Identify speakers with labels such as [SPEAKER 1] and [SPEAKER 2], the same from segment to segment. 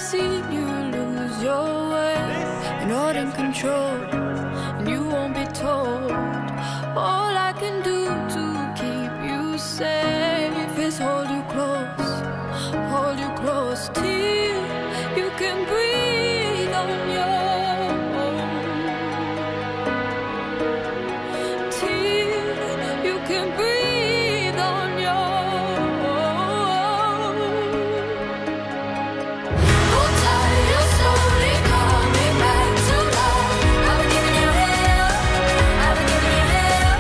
[SPEAKER 1] seen you lose your way, you're not in control, and you won't be told. All I can do to keep you safe is hold you close till you can breathe on your own, till you can breathe on your own. Hold tight, you're slowly coming back to life. I've been giving you hell, I've been giving you hell.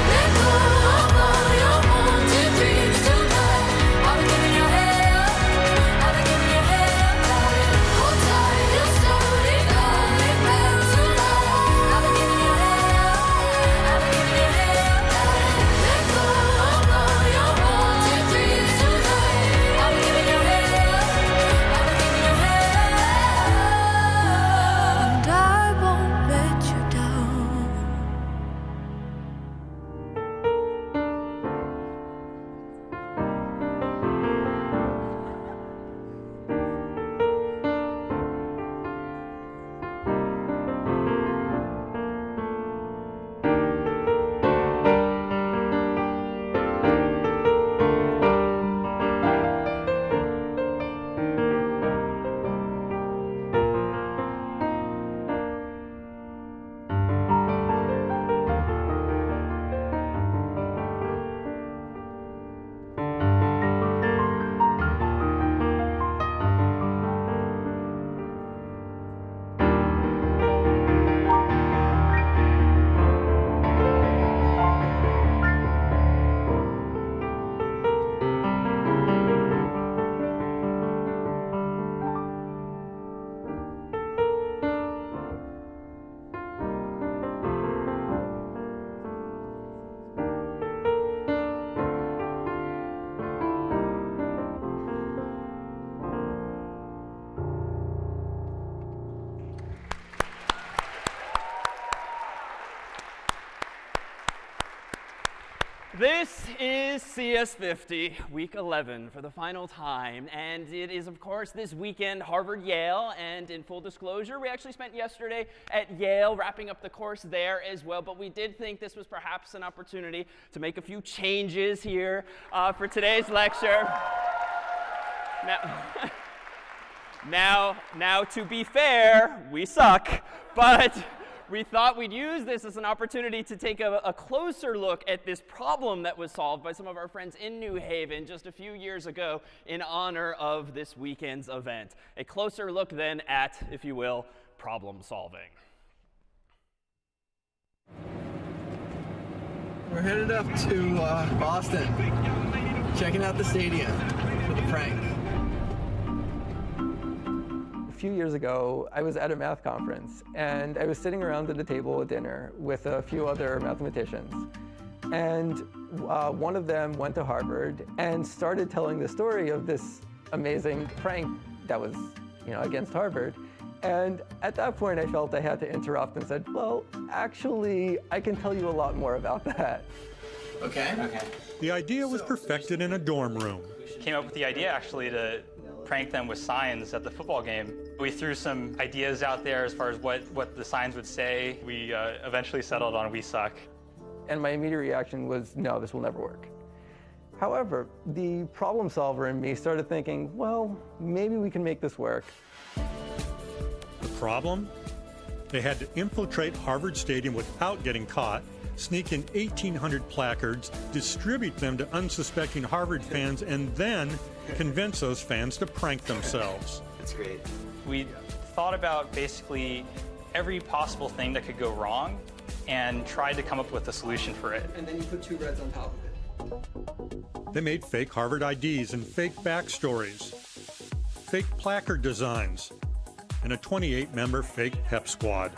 [SPEAKER 1] Let go of all your haunted dreams tonight. I've been giving you hell, I've been giving you hell. Hold tight, you're slowly coming back to life. I've been giving you hell, I've been giving you hell. Let go of all your haunted dreams tonight. I've been giving you hell, I've been giving you hell. And I won't let you down.
[SPEAKER 2] This is CS50, week 11 for the final time. And it is, of course, this weekend, Harvard-Yale. And in full disclosure, we actually spent yesterday at Yale wrapping up the course there as well. But we did think this was perhaps an opportunity to make a few changes here for today's lecture. Now, to be fair, we suck. But we thought we'd use this as an opportunity to take a closer look at this problem that was solved by some of our friends in New Haven just a few years ago in honor of this weekend's event. A closer look then at, if you will, problem solving.
[SPEAKER 3] We're headed up to Boston, checking out the stadium for the prank.
[SPEAKER 4] A few years ago, I was at a math conference, and I was sitting around at a table at dinner with a few other mathematicians. And one of them went to Harvard and started telling the story of this amazing prank that was, against Harvard. And at that point, I felt I had to interrupt and said, well, actually, I can tell you a lot more about that.
[SPEAKER 3] Okay.
[SPEAKER 5] The idea was perfected in a dorm room.
[SPEAKER 6] Came up with the idea, actually, to prank them with signs at the football game. We threw some ideas out there as far as what the signs would say. We eventually settled on "We suck."
[SPEAKER 4] And my immediate reaction was, no, this will never work. However, the problem solver in me started thinking, well, maybe we can make this work.
[SPEAKER 5] The problem? They had to infiltrate Harvard Stadium without getting caught, sneak in 1,800 placards, distribute them to unsuspecting Harvard fans, and then convince those fans to prank themselves.
[SPEAKER 3] That's great.
[SPEAKER 6] We thought about basically every possible thing that could go wrong and tried to come up with a solution for it.
[SPEAKER 3] And then you put 2 reds on top of it.
[SPEAKER 5] They made fake Harvard IDs and fake backstories, fake placard designs, and a 28-member fake pep squad.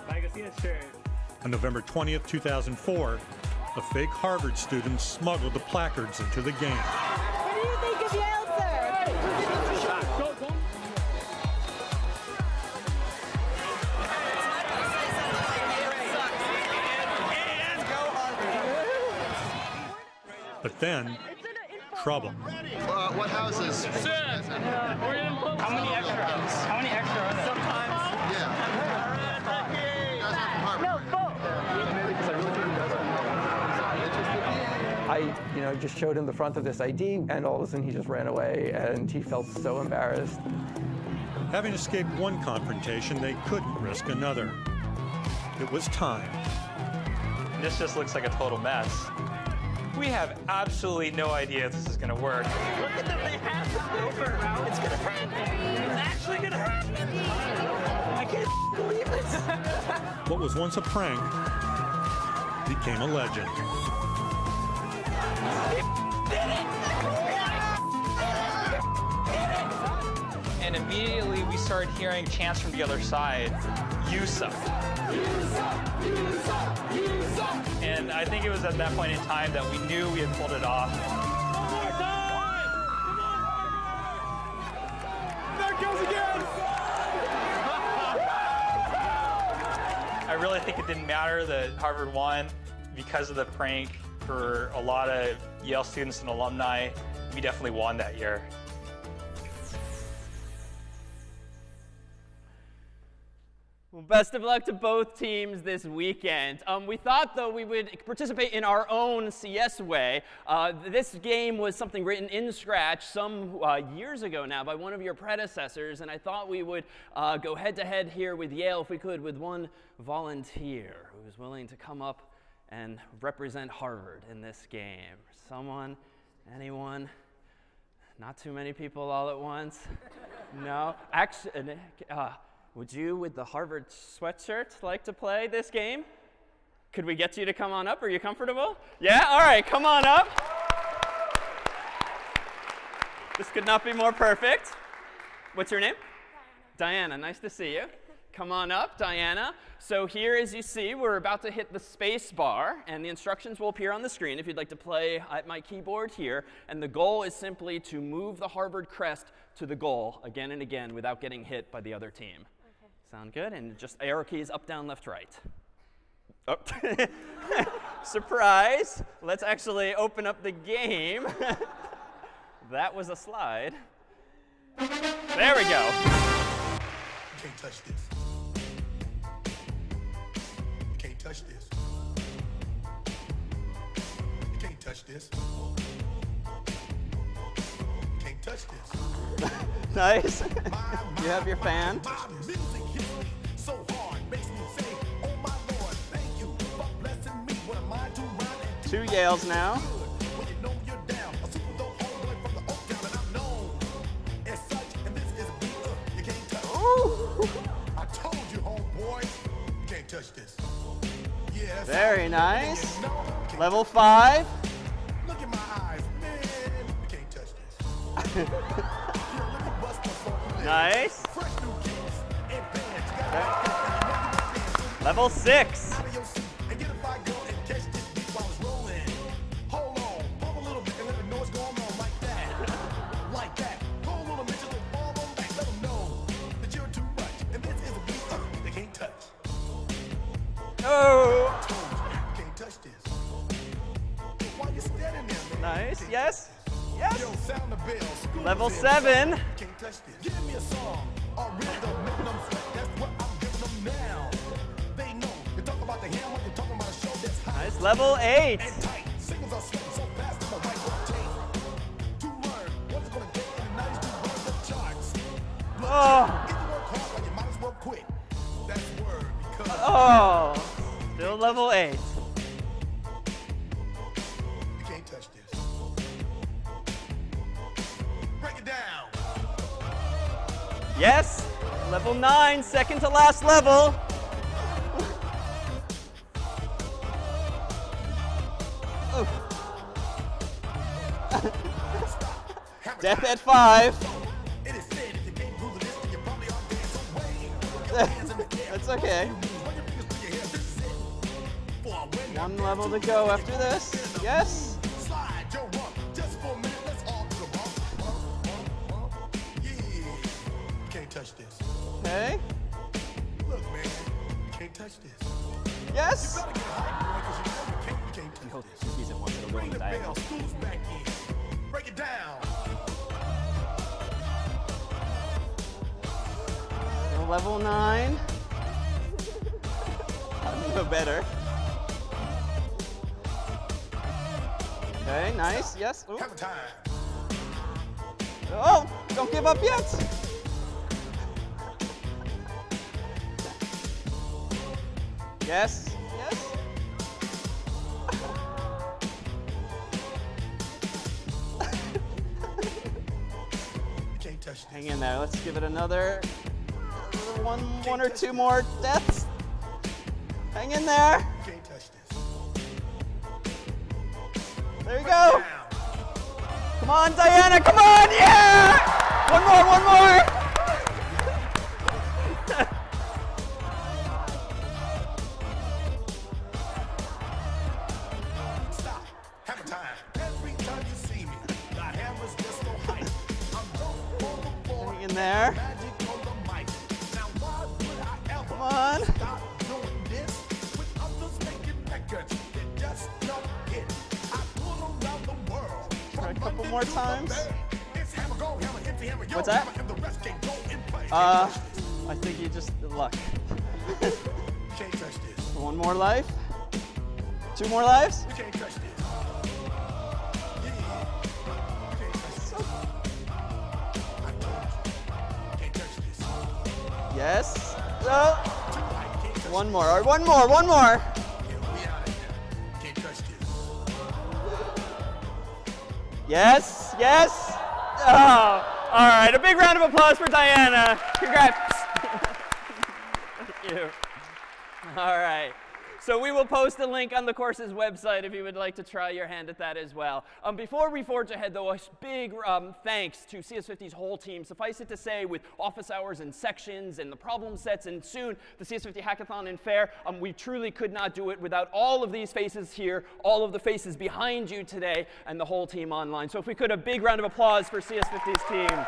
[SPEAKER 5] On November 20th, 2004, a fake Harvard student smuggled the placards into the game.
[SPEAKER 7] What do you think of Yale, sir?
[SPEAKER 5] But then, trouble.
[SPEAKER 8] What houses?
[SPEAKER 6] How many extra are there? Sometimes.
[SPEAKER 8] Yeah. You guys are from Harvard.
[SPEAKER 4] I, just showed him the front of this ID, and all of a sudden he just ran away, and he felt so embarrassed.
[SPEAKER 5] Having escaped one confrontation, they couldn't risk another. It was time.
[SPEAKER 6] This just looks like a total mess. We have absolutely no idea if this is going to work.
[SPEAKER 9] Look at them, they have it over. It's going to happen. It's actually going to happen. I can't believe this.
[SPEAKER 5] What was once a prank became a legend.
[SPEAKER 6] And immediately we started hearing chants from the other side, "You suck." And I think it was at that point in time that we knew we had pulled it off.
[SPEAKER 9] There it goes again.
[SPEAKER 6] I really think it didn't matter that Harvard won because of the prank. For a lot of Yale students and alumni, we definitely won that year.
[SPEAKER 2] Well, best of luck to both teams this weekend. We thought, though, we would participate in our own CS way. This game was something written in Scratch some years ago now by one of your predecessors, and I thought we would go head-to-head here with Yale, if we could, with one volunteer who was willing to come up and represent Harvard in this game. Someone? Anyone? Not too many people all at once? No? Actually, would you, with the Harvard sweatshirt, like to play this game? Could we get you to come on up? Are you comfortable? Yeah? All right, come on up. This could not be more perfect. What's your name? Diana. Diana, nice to see you. Come on up, Diana. So here, as you see, we're about to hit the space bar, and the instructions will appear on the screen if you'd like to play at my keyboard here. And the goal is simply to move the Harvard crest to the goal again and again without getting hit by the other team. Okay. Sound good? And just arrow keys up, down, left, right. Oh. Surprise. Let's actually open up the game. That was a slide. There we go.
[SPEAKER 10] You can't touch this. You can't touch this. You can't touch this. You can't touch this.
[SPEAKER 2] Nice. You have your fan. Two Yales now.
[SPEAKER 10] Touch this. Yeah,
[SPEAKER 2] very nice. Level 5.
[SPEAKER 10] Look at my eyes, man. You can't touch this.
[SPEAKER 2] Nice. Okay. Level 6. Oh!
[SPEAKER 10] Can't touch this. Why you standing there, man?
[SPEAKER 2] Nice. Yes. Yes.
[SPEAKER 10] Yo, sound the bell.
[SPEAKER 2] Level 7.
[SPEAKER 10] Can't touch this. Give me a song or rhythm, making them sweat. That's what I'm giving them now. They know. You talk about the hammer, you're talking about a show that's high.
[SPEAKER 2] Nice. Level 8.
[SPEAKER 10] And tight. Singles are sweating so fast, I'm a white rock tape. To learn what's gonna take in the 90s to run the charts. Look,
[SPEAKER 2] Oh.
[SPEAKER 10] if you work hard, well, you might as well quit. That's word because.
[SPEAKER 2] Oh. Still level 8.
[SPEAKER 10] You can't touch this. Break it down.
[SPEAKER 2] Yes. Level 9. Second to last level. Oh. Death at 5.
[SPEAKER 10] It is said if you can't prove this, then you probably are dead. So wait.
[SPEAKER 2] That's okay. One level to go after this. Yes.
[SPEAKER 10] Slide your rump just for a minute. Let's all do the bump. Yeah. You can't touch this.
[SPEAKER 2] Okay.
[SPEAKER 10] Look, man. You can't touch this.
[SPEAKER 2] Yes.
[SPEAKER 10] You gotta get hype, boy, because you know you can't touch this.
[SPEAKER 2] He's at once. It'll go in the diagonal.
[SPEAKER 10] School's back in. Break it
[SPEAKER 2] level 9. I know better. Okay, nice. Yes. Ooh. Oh, don't give up yet. Yes. Yes. Hang in there. Let's give it another one or two more deaths. Hang in there. There you go. Come on, Diana. Come on. Yeah. One more.
[SPEAKER 10] Stop. Hammer time. Every time you see me, the hammer's just so hype. I'm
[SPEAKER 2] Hang in there.
[SPEAKER 10] magic on the mic. Now why would I ever
[SPEAKER 2] Come on.
[SPEAKER 10] stop doing this with others making records that just don't hit? I pull around the world.
[SPEAKER 2] Try a couple more times.
[SPEAKER 10] It's hammer go, hammer empty, hammer yo,
[SPEAKER 2] What's that?
[SPEAKER 10] hammer, and the rest can go in play.
[SPEAKER 2] I think you just luck.
[SPEAKER 10] Can't touch this.
[SPEAKER 2] One more life. 2 more lives.
[SPEAKER 10] We can't touch this.
[SPEAKER 2] Yes. One more. All right, one more. Yes. Oh, all right. A big round of applause for Diana. Congrats. Thank you. All right. So we will post a link on the course's website if you would like to try your hand at that as well. Before we forge ahead, though, a big thanks to CS50's whole team. Suffice it to say, with office hours and sections and the problem sets and soon the CS50 Hackathon and Fair, we truly could not do it without all of these faces here, all of the faces behind you today, and the whole team online. So if we could, a big round of applause for CS50's team.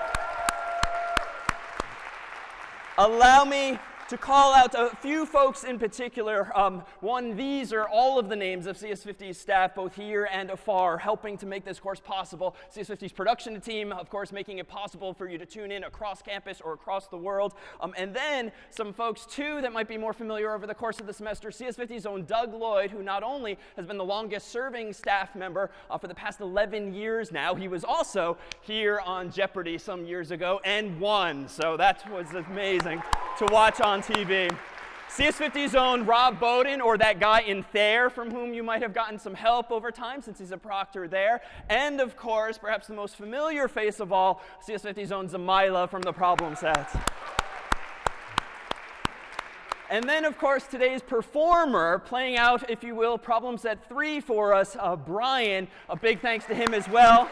[SPEAKER 2] Allow me to call out a few folks in particular. One, these are all of the names of CS50's staff, both here and afar, helping to make this course possible. CS50's production team, of course, making it possible for you to tune in across campus or across the world. And then some folks, too, that might be more familiar over the course of the semester. CS50's own Doug Lloyd, who not only has been the longest-serving staff member for the past 11 years now, he was also here on Jeopardy some years ago and won. So that was amazing to watch on TV. CS50's own Rob Bowden, or that guy in Thayer from whom you might have gotten some help over time since he's a proctor there. And of course, perhaps the most familiar face of all, CS50's own Zamila from the problem sets. And then, of course, today's performer, playing out, if you will, problem set 3 for us, Brian. A big thanks to him as well.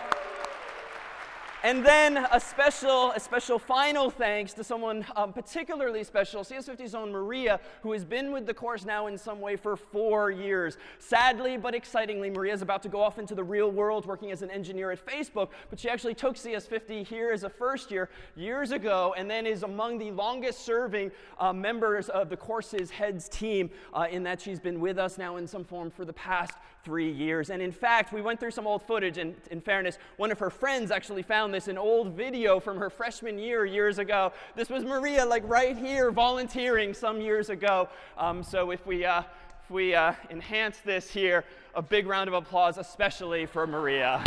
[SPEAKER 2] And then a special final thanks to someone particularly special, CS50's own Maria, who has been with the course now in some way for 4 years. Sadly, but excitingly, Maria is about to go off into the real world working as an engineer at Facebook, but she actually took CS50 here as a first year years ago, and then is among the longest serving members of the course's heads team in that she's been with us now in some form for the past 3 years. And in fact, we went through some old footage, and in fairness, one of her friends actually found this, an old video from her freshman year years ago. This was Maria, like right here, volunteering some years ago. So if we enhance this here, a big round of applause, especially for Maria.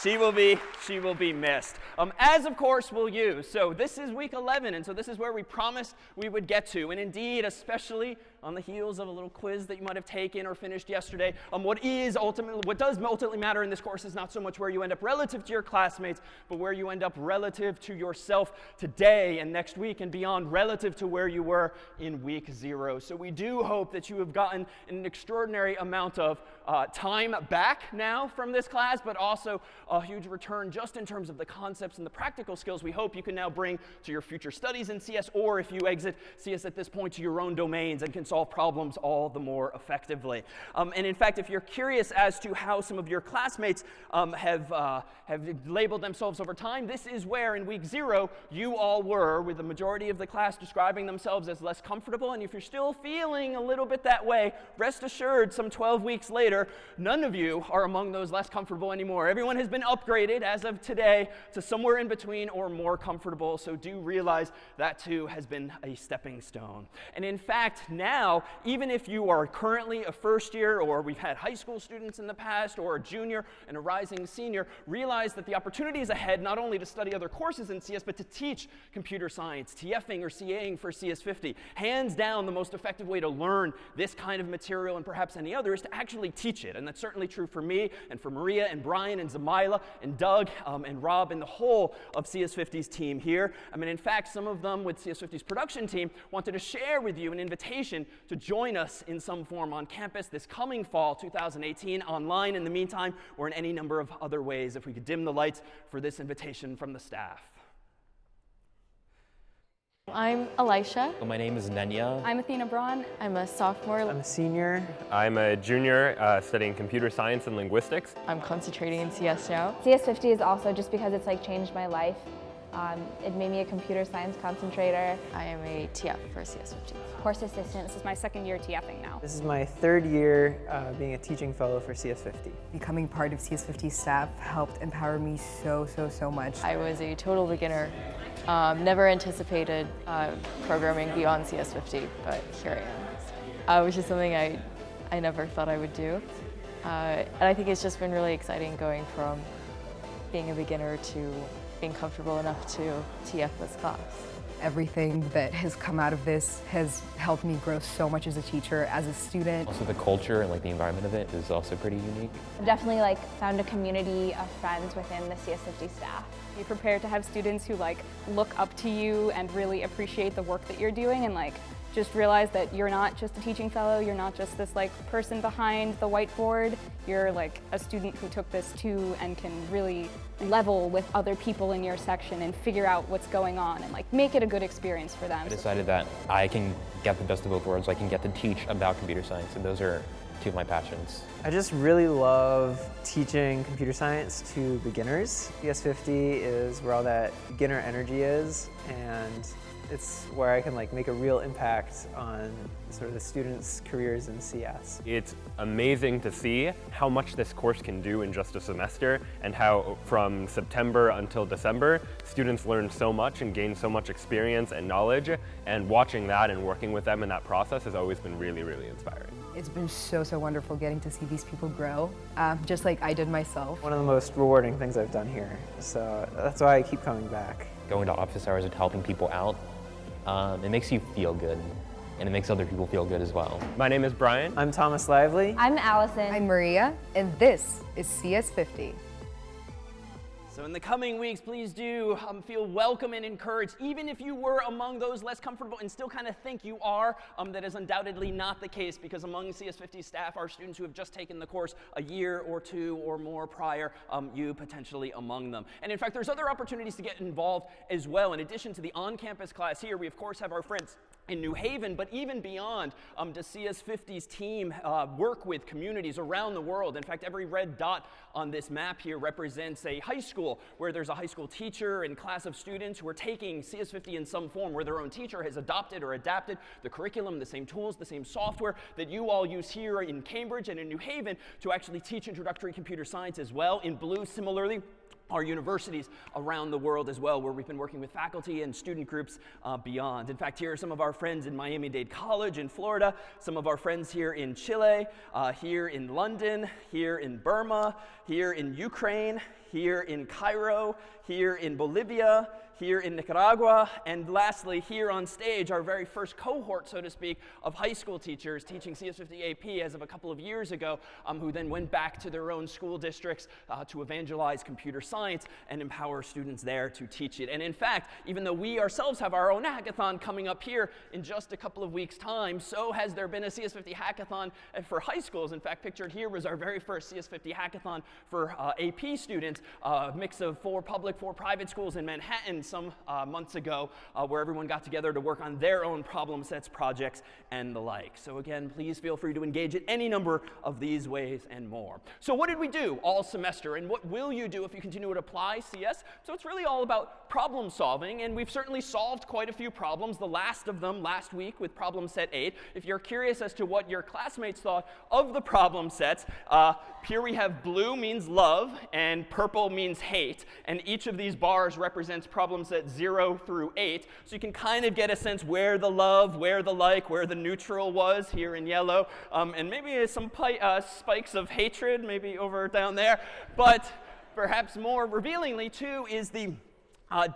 [SPEAKER 2] She will be missed. As, of course, will you. So this is week 11, and so this is where we promised we would get to. And indeed, especially on the heels of a little quiz that you might have taken or finished yesterday, what does ultimately matter in this course is not so much where you end up relative to your classmates, but where you end up relative to yourself today and next week and beyond, relative to where you were in week 0. So we do hope that you have gotten an extraordinary amount of time back now from this class, but also a huge return just in terms of the concepts and the practical skills we hope you can now bring to your future studies in CS, or if you exit CS at this point, to your own domains and can solve problems all the more effectively. And in fact, if you're curious as to how some of your classmates have labeled themselves over time, this is where in week 0 you all were, with the majority of the class describing themselves as less comfortable. And if you're still feeling a little bit that way, rest assured, some 12 weeks later, later, none of you are among those less comfortable anymore. Everyone has been upgraded as of today to somewhere in between or more comfortable, so do realize that too has been a stepping stone. And in fact, now, even if you are currently a first year, or we've had high school students in the past, or a junior and a rising senior, realize that the opportunities ahead not only to study other courses in CS, but to teach computer science, TFing or CAing for CS50. Hands down, the most effective way to learn this kind of material, and perhaps any other, is to actually teach it. And that's certainly true for me, and for Maria, and Brian, and Zamila, and Doug, and Rob, and the whole of CS50's team here. I mean, in fact, some of them with CS50's production team wanted to share with you an invitation to join us in some form on campus this coming fall 2018, online in the meantime, or in any number of other ways, if we could dim the lights for this invitation from the staff.
[SPEAKER 11] I'm Elisha.
[SPEAKER 12] My name is Nenya.
[SPEAKER 11] I'm Athena Braun. I'm a sophomore.
[SPEAKER 13] I'm a senior.
[SPEAKER 14] I'm a junior studying computer science and linguistics.
[SPEAKER 11] I'm concentrating in CS now.
[SPEAKER 15] CS50 is also just because it's like changed my life. It made me a computer science concentrator.
[SPEAKER 11] I am a TF for CS50.
[SPEAKER 15] Course assistant.
[SPEAKER 16] This is my second year TFing now.
[SPEAKER 13] This is my third year being a teaching fellow for CS50.
[SPEAKER 17] Becoming part of CS50 staff helped empower me so much.
[SPEAKER 11] I was a total beginner. Never anticipated programming beyond CS50, but here I am. Which is something I never thought I would do. And I think it's just been really exciting going from being a beginner to being comfortable enough to TF this class.
[SPEAKER 17] Everything that has come out of this has helped me grow so much as a teacher, as a student.
[SPEAKER 12] Also the culture and like the environment of it is also pretty unique.
[SPEAKER 15] I've definitely like found a community of friends within the CS50 staff.
[SPEAKER 16] Be prepared to have students who like look up to you and really appreciate the work that you're doing, and like just realize that you're not just a teaching fellow, you're not just this like person behind the whiteboard, you're like a student who took this too and can really level with other people in your section and figure out what's going on and like make it a good experience for them.
[SPEAKER 12] I decided that I can get the best of both worlds. I can get to teach about computer science, and those are two of my passions.
[SPEAKER 13] I just really love teaching computer science to beginners. CS50 is where all that beginner energy is, and it's where I can like make a real impact on sort of the students' careers in CS.
[SPEAKER 14] It's amazing to see how much this course can do in just a semester, and how from September until December, students learn so much and gain so much experience and knowledge, and watching that and working with them in that process has always been really, really inspiring.
[SPEAKER 17] It's been so wonderful getting to see these people grow, just like I did myself.
[SPEAKER 13] One of the most rewarding things I've done here, so that's why I keep coming back.
[SPEAKER 12] Going to office hours and helping people out, it makes you feel good, and it makes other people feel good as well.
[SPEAKER 14] My name is Brian.
[SPEAKER 13] I'm Thomas Lively.
[SPEAKER 15] I'm Allison.
[SPEAKER 17] I'm Maria, and this is CS50.
[SPEAKER 2] So in the coming weeks, please do feel welcome and encouraged. Even if you were among those less comfortable and still kind of think you are, that is undoubtedly not the case, because among CS50 staff are students who have just taken the course a year or two or more prior, you potentially among them. And in fact, there's other opportunities to get involved as well. In addition to the on-campus class here, we of course have our friends in New Haven, but even beyond, does CS50's team work with communities around the world. In fact, every red dot on this map here represents a high school where there's a high school teacher and class of students who are taking CS50 in some form, where their own teacher has adopted or adapted the curriculum, the same tools, the same software that you all use here in Cambridge and in New Haven to actually teach introductory computer science as well. In blue, similarly, our universities around the world as well, where we've been working with faculty and student groups beyond. In fact, here are some of our friends in Miami-Dade College in Florida, some of our friends here in Chile, here in London, here in Burma, here in Ukraine, here in Cairo, here in Bolivia, here in Nicaragua, and lastly, here on stage, our very first cohort, so to speak, of high school teachers teaching CS50 AP as of a couple of years ago, who then went back to their own school districts to evangelize computer science and empower students there to teach it. And in fact, even though we ourselves have our own hackathon coming up here in just a couple of weeks' time, so has there been a CS50 hackathon for high schools. In fact, pictured here was our very first CS50 hackathon for AP students, a mix of 4 public, 4 private schools in Manhattan some months ago, where everyone got together to work on their own problem sets, projects, and the like. So again, please feel free to engage in any number of these ways and more. So what did we do all semester, and what will you do if you continue to apply CS? So it's really all about problem solving, and we've certainly solved quite a few problems, the last of them last week with problem set 8. If you're curious as to what your classmates thought of the problem sets, here we have blue means love, and purple means hate, and each of these bars represents problem set 0 through 8. So you can kind of get a sense where the love, where the like, where the neutral was here in yellow, and maybe some spikes of hatred, maybe over down there. But perhaps more revealingly, too, is the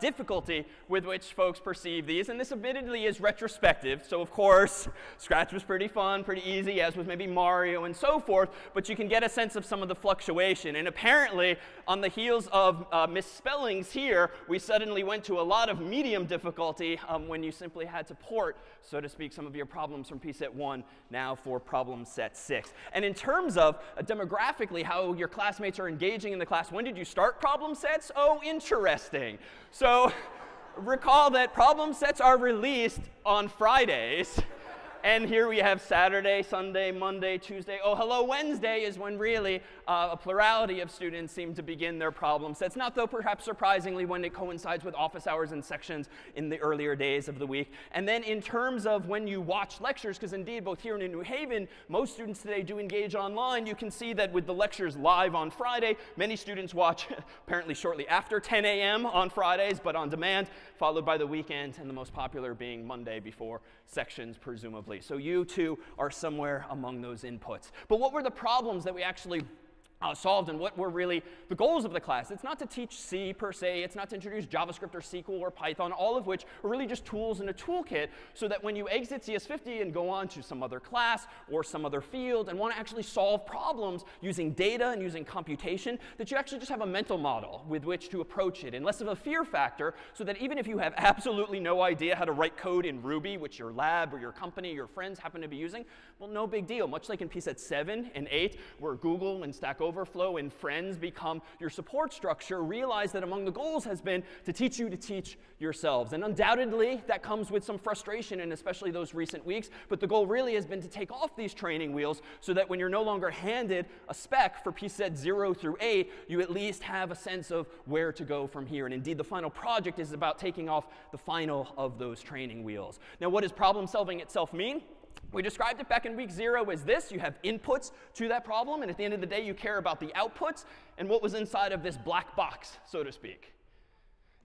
[SPEAKER 2] difficulty with which folks perceive these. And this admittedly is retrospective. So of course, Scratch was pretty fun, pretty easy, as was maybe Mario and so forth. But you can get a sense of some of the fluctuation. And apparently, on the heels of misspellings here, we suddenly went to a lot of medium difficulty when you simply had to port, so to speak, some of your problems from P-Set 1 now for problem set 6. And in terms of demographically how your classmates are engaging in the class, when did you start problem sets? Oh, interesting. So recall that problem sets are released on Fridays. And here we have Saturday, Sunday, Monday, Tuesday. Oh, hello, Wednesday is when really a plurality of students seem to begin their problem sets. Not, though, perhaps surprisingly, when it coincides with office hours and sections in the earlier days of the week. And then in terms of when you watch lectures, because indeed, both here and in New Haven, most students today do engage online, you can see that with the lectures live on Friday, many students watch apparently shortly after 10 a.m. on Fridays, but on demand, followed by the weekend, and the most popular being Monday before sections, presumably. So you, too, are somewhere among those inputs. But what were the problems that we actually solved, and what were really the goals of the class? It's not to teach C per se. It's not to introduce JavaScript or SQL or Python, all of which are really just tools in a toolkit, so that when you exit CS50 and go on to some other class or some other field and want to actually solve problems using data and using computation, that you actually just have a mental model with which to approach it, and less of a fear factor, so that even if you have absolutely no idea how to write code in Ruby, which your lab or your company, your friends happen to be using, well, no big deal. Much like in P-Set 7 and 8, where Google and Stack Overflow and friends become your support structure, realize that among the goals has been to teach you to teach yourselves. And undoubtedly, that comes with some frustration, and especially those recent weeks. But the goal really has been to take off these training wheels, so that when you're no longer handed a spec for P-Set 0 through 8, you at least have a sense of where to go from here. And indeed, the final project is about taking off the final of those training wheels. Now, what does problem solving itself mean? We described it back in week 0 as this. You have inputs to that problem, and at the end of the day, you care about the outputs and what was inside of this black box, so to speak.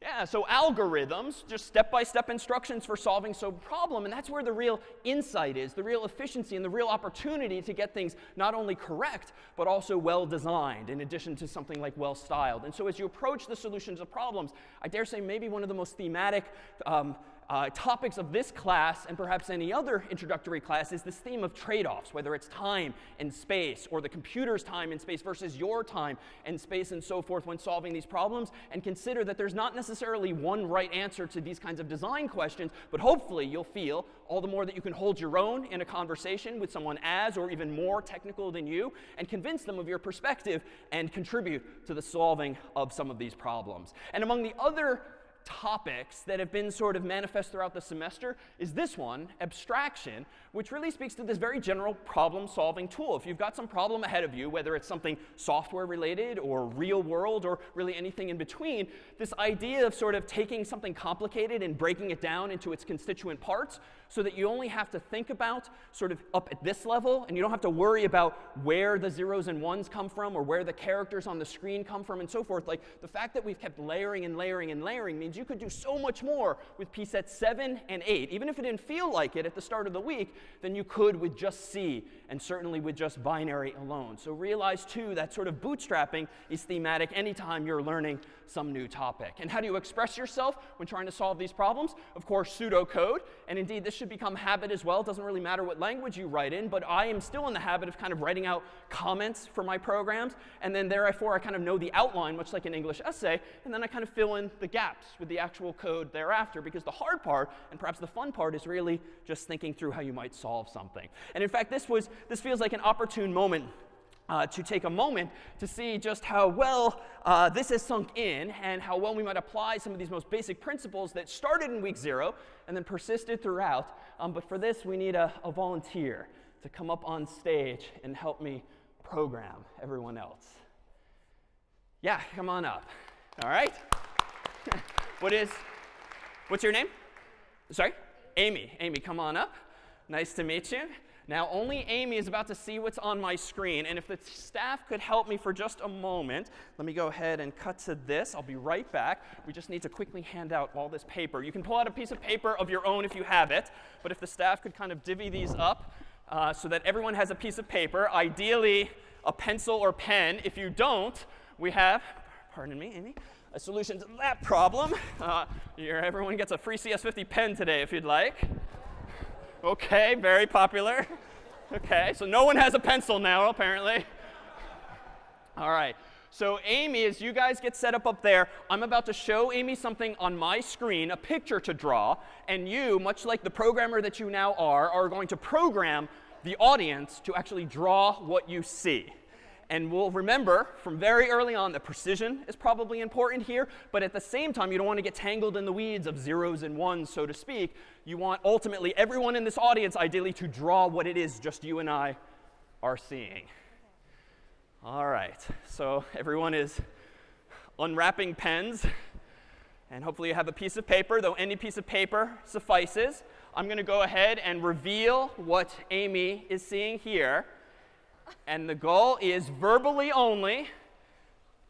[SPEAKER 2] Yeah, so algorithms, just step-by-step instructions for solving some problem, and that's where the real insight is, the real efficiency, and the real opportunity to get things not only correct, but also well-designed, in addition to something like well-styled. And so as you approach the solutions of problems, I dare say maybe one of the most thematic topics of this class, and perhaps any other introductory class, is this theme of trade-offs, whether it's time and space, or the computer's time and space versus your time and space, and so forth when solving these problems. And consider that there's not necessarily one right answer to these kinds of design questions, but hopefully you'll feel all the more that you can hold your own in a conversation with someone as or even more technical than you, and convince them of your perspective and contribute to the solving of some of these problems. And among the other topics that have been sort of manifest throughout the semester is this one, abstraction, which really speaks to this very general problem-solving tool. If you've got some problem ahead of you, whether it's something software-related or real world or really anything in between, this idea of sort of taking something complicated and breaking it down into its constituent parts, so that you only have to think about sort of up at this level, and you don't have to worry about where the zeros and ones come from or where the characters on the screen come from and so forth. Like, the fact that we've kept layering and layering and layering means you could do so much more with P-Set 7 and 8. Even if it didn't feel like it at the start of the week, than you could with just C, and certainly with just binary alone. So realize, too, that sort of bootstrapping is thematic anytime you're learning some new topic. And how do you express yourself when trying to solve these problems? Of course, pseudocode. And indeed, this should become habit as well. It doesn't really matter what language you write in, but I am still in the habit of kind of writing out comments for my programs. And then therefore, I kind of know the outline, much like an English essay. And then I kind of fill in the gaps with the actual code thereafter, because the hard part, and perhaps the fun part, is really just thinking through how you might solve something. And in fact, this feels like an opportune moment to take a moment to see just how well this has sunk in and how well we might apply some of these most basic principles that started in week 0 and then persisted throughout. But for this, we need a volunteer to come up on stage and help me program everyone else. Yeah, come on up. All right. What's your name? Sorry? Amy. Amy, come on up. Nice to meet you. Now, only Amy is about to see what's on my screen. And if the staff could help me for just a moment, let me go ahead and cut to this. I'll be right back. We just need to quickly hand out all this paper. You can pull out a piece of paper of your own if you have it. But if the staff could kind of divvy these up so that everyone has a piece of paper, ideally a pencil or pen. If you don't, we have, pardon me, Amy, a solution to that problem. Everyone gets a free CS50 pen today if you'd like. OK, very popular. OK, so no one has a pencil now, apparently. All right. So Amy, as you guys get set up there, I'm about to show Amy something on my screen, a picture to draw. And you, much like the programmer that you now are going to program the audience to actually draw what you see. And we'll remember from very early on that precision is probably important here. But at the same time, you don't want to get tangled in the weeds of zeros and ones, so to speak. You want ultimately everyone in this audience, ideally, to draw what it is just you and I are seeing. All right. So everyone is unwrapping pens. And hopefully you have a piece of paper, though any piece of paper suffices. I'm going to go ahead and reveal what Amy is seeing here. And the goal is verbally only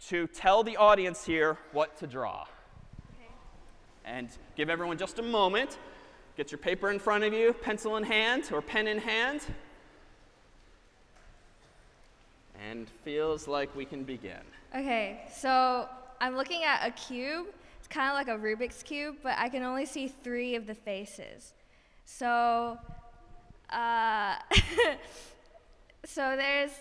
[SPEAKER 2] to tell the audience here what to draw. Okay. And give everyone just a moment. Get your paper in front of you, pencil in hand or pen in hand. And feels like we can begin.
[SPEAKER 18] OK, so I'm looking at a cube. It's kind of like a Rubik's Cube, but I can only see 3 of the faces. So so there's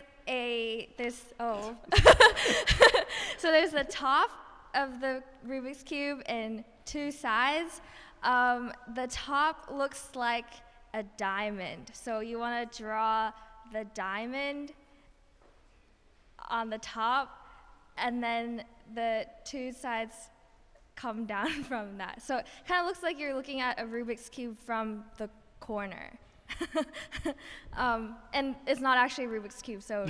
[SPEAKER 18] so there's the top of the Rubik's Cube and 2 sides. The top looks like a diamond. So you want to draw the diamond on the top, and then the 2 sides come down from that. So it kind of looks like you're looking at a Rubik's Cube from the corner. And it's not actually a Rubik's Cube, so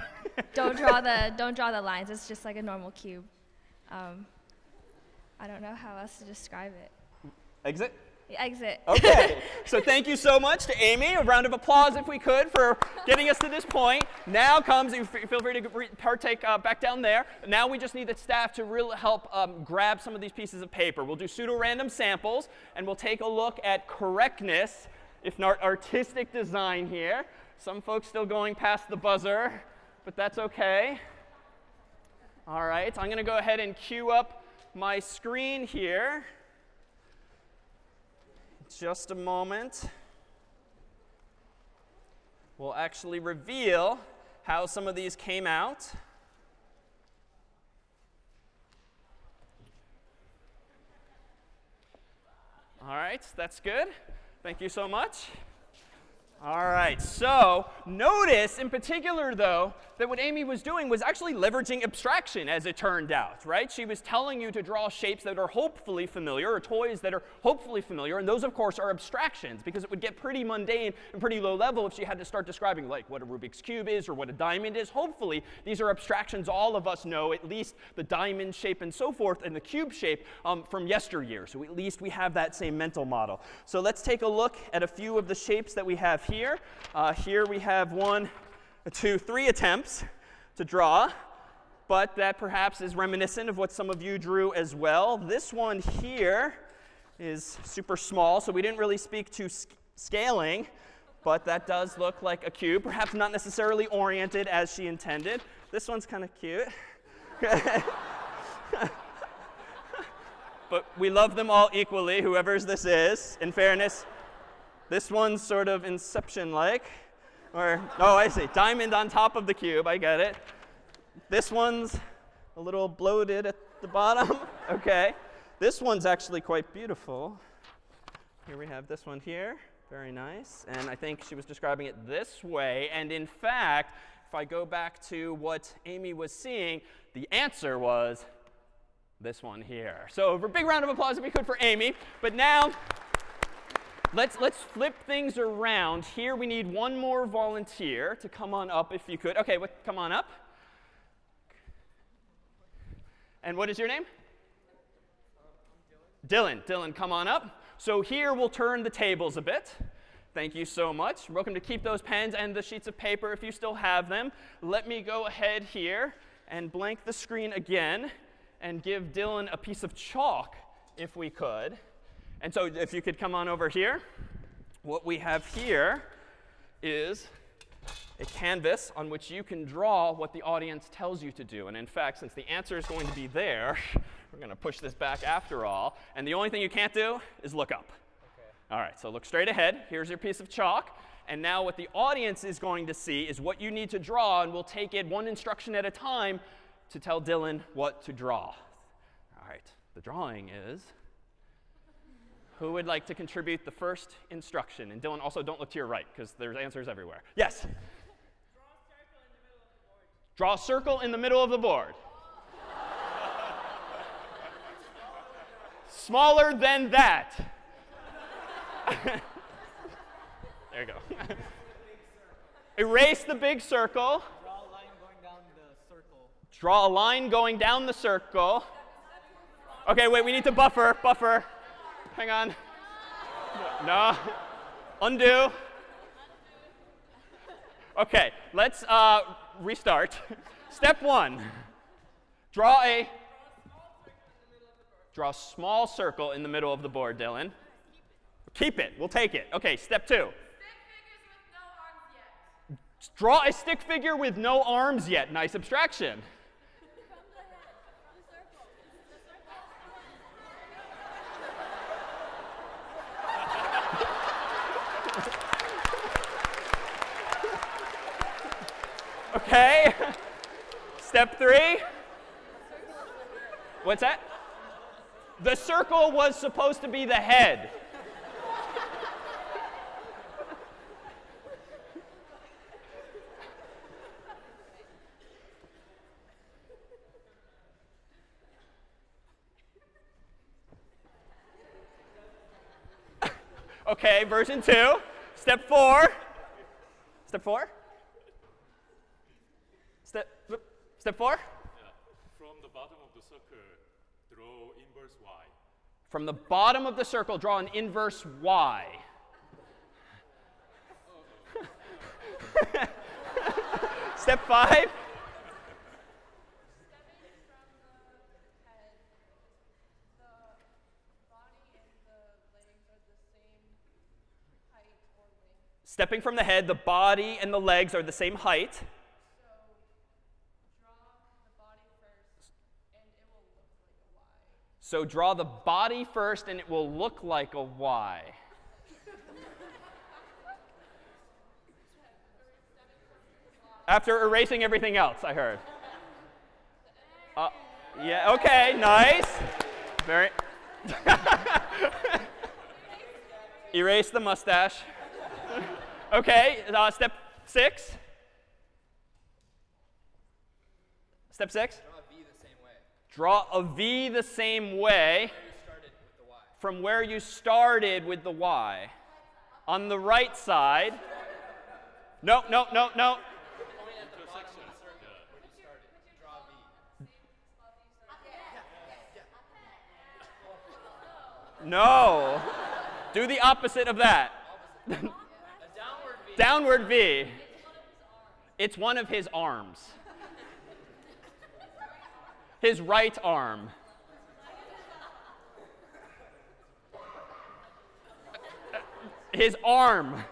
[SPEAKER 18] don't draw the lines. It's just like a normal cube. I don't know how else to describe it.
[SPEAKER 2] Exit?
[SPEAKER 18] Exit.
[SPEAKER 2] OK. So thank you so much to Amy. A round of applause, if we could, for getting us to this point. Now comes, feel free to partake back down there. Now we just need the staff to really help grab some of these pieces of paper. We'll do pseudo-random samples, and we'll take a look at correctness, if not artistic design here. Some folks still going past the buzzer, but that's OK. All right. I'm going to go ahead and queue up my screen here. Just a moment. We'll actually reveal how some of these came out. All right, that's good. Thank you so much. All right, so notice in particular, though, that what Amy was doing was actually leveraging abstraction, as it turned out, right? She was telling you to draw shapes that are hopefully familiar, or toys that are hopefully familiar. And those, of course, are abstractions, because it would get pretty mundane and pretty low level if she had to start describing, like, what a Rubik's Cube is or what a diamond is. Hopefully, these are abstractions all of us know, at least the diamond shape and so forth, and the cube shape from yesteryear. So at least we have that same mental model. So let's take a look at a few of the shapes that we have here. Here we have 1, 2, 3 attempts to draw, but that perhaps is reminiscent of what some of you drew as well. This one here is super small, so we didn't really speak to scaling, but that does look like a cube, perhaps not necessarily oriented as she intended. This one's kind of cute. But we love them all equally, whoever's this is. In fairness, this one's sort of Inception-like. Or, oh, I see, diamond on top of the cube. I get it. This one's a little bloated at the bottom. OK. This one's actually quite beautiful. Here we have this one here. Very nice. And I think she was describing it this way. And in fact, if I go back to what Amy was seeing, the answer was this one here. So a big round of applause if we could for Amy. But now, let's flip things around. Here we need one more volunteer to come on up if you could. OK, come on up. And what is your name? Dylan. Dylan, come on up. So here we'll turn the tables a bit. Thank you so much. You're welcome to keep those pens and the sheets of paper if you still have them. Let me go ahead here and blank the screen again and give Dylan a piece of chalk if we could. And so if you could come on over here. What we have here is a canvas on which you can draw what the audience tells you to do. And in fact, since the answer is going to be there, we're going to push this back after all. And the only thing you can't do is look up. Okay. All right, so look straight ahead. Here's your piece of chalk. And now what the audience is going to see is what you need to draw. And we'll take it one instruction at a time to tell Dylan what to draw. All right, the drawing is, who would like to contribute the first instruction? And Dylan, also don't look to your right, because there's answers everywhere. Yes? Draw a circle in the middle of the board. Smaller than that. There you go. Erase the big circle.
[SPEAKER 19] Draw a line going down the circle.
[SPEAKER 2] Draw a line going down the circle. OK, wait, we need to buffer. Buffer. Hang on. No. Undo. OK, let's restart. Step 1. Draw a small circle in the middle of the board, Dylan. Keep it. We'll take it. OK, step 2. Draw a stick figure with no arms yet. Nice abstraction. OK. Step 3. What's that? The circle was supposed to be the head. OK, version 2. Step 4. Step 4? Step 4?
[SPEAKER 20] Yeah. From the bottom of the circle, draw inverse y.
[SPEAKER 2] From the bottom of the circle, draw an inverse y. Step 5? Stepping from the head, the body and the legs are the same height. So draw the body first, and it will look like a Y. After erasing everything else, I heard. Yeah, OK, nice. Very. Erase the mustache. OK, step 6. Step 6? Draw a V the same way from where you started with the Y. On the right side. No, no, no, no. No. Do the opposite of that. Downward V. It's one of his arms. His right arm. His arm.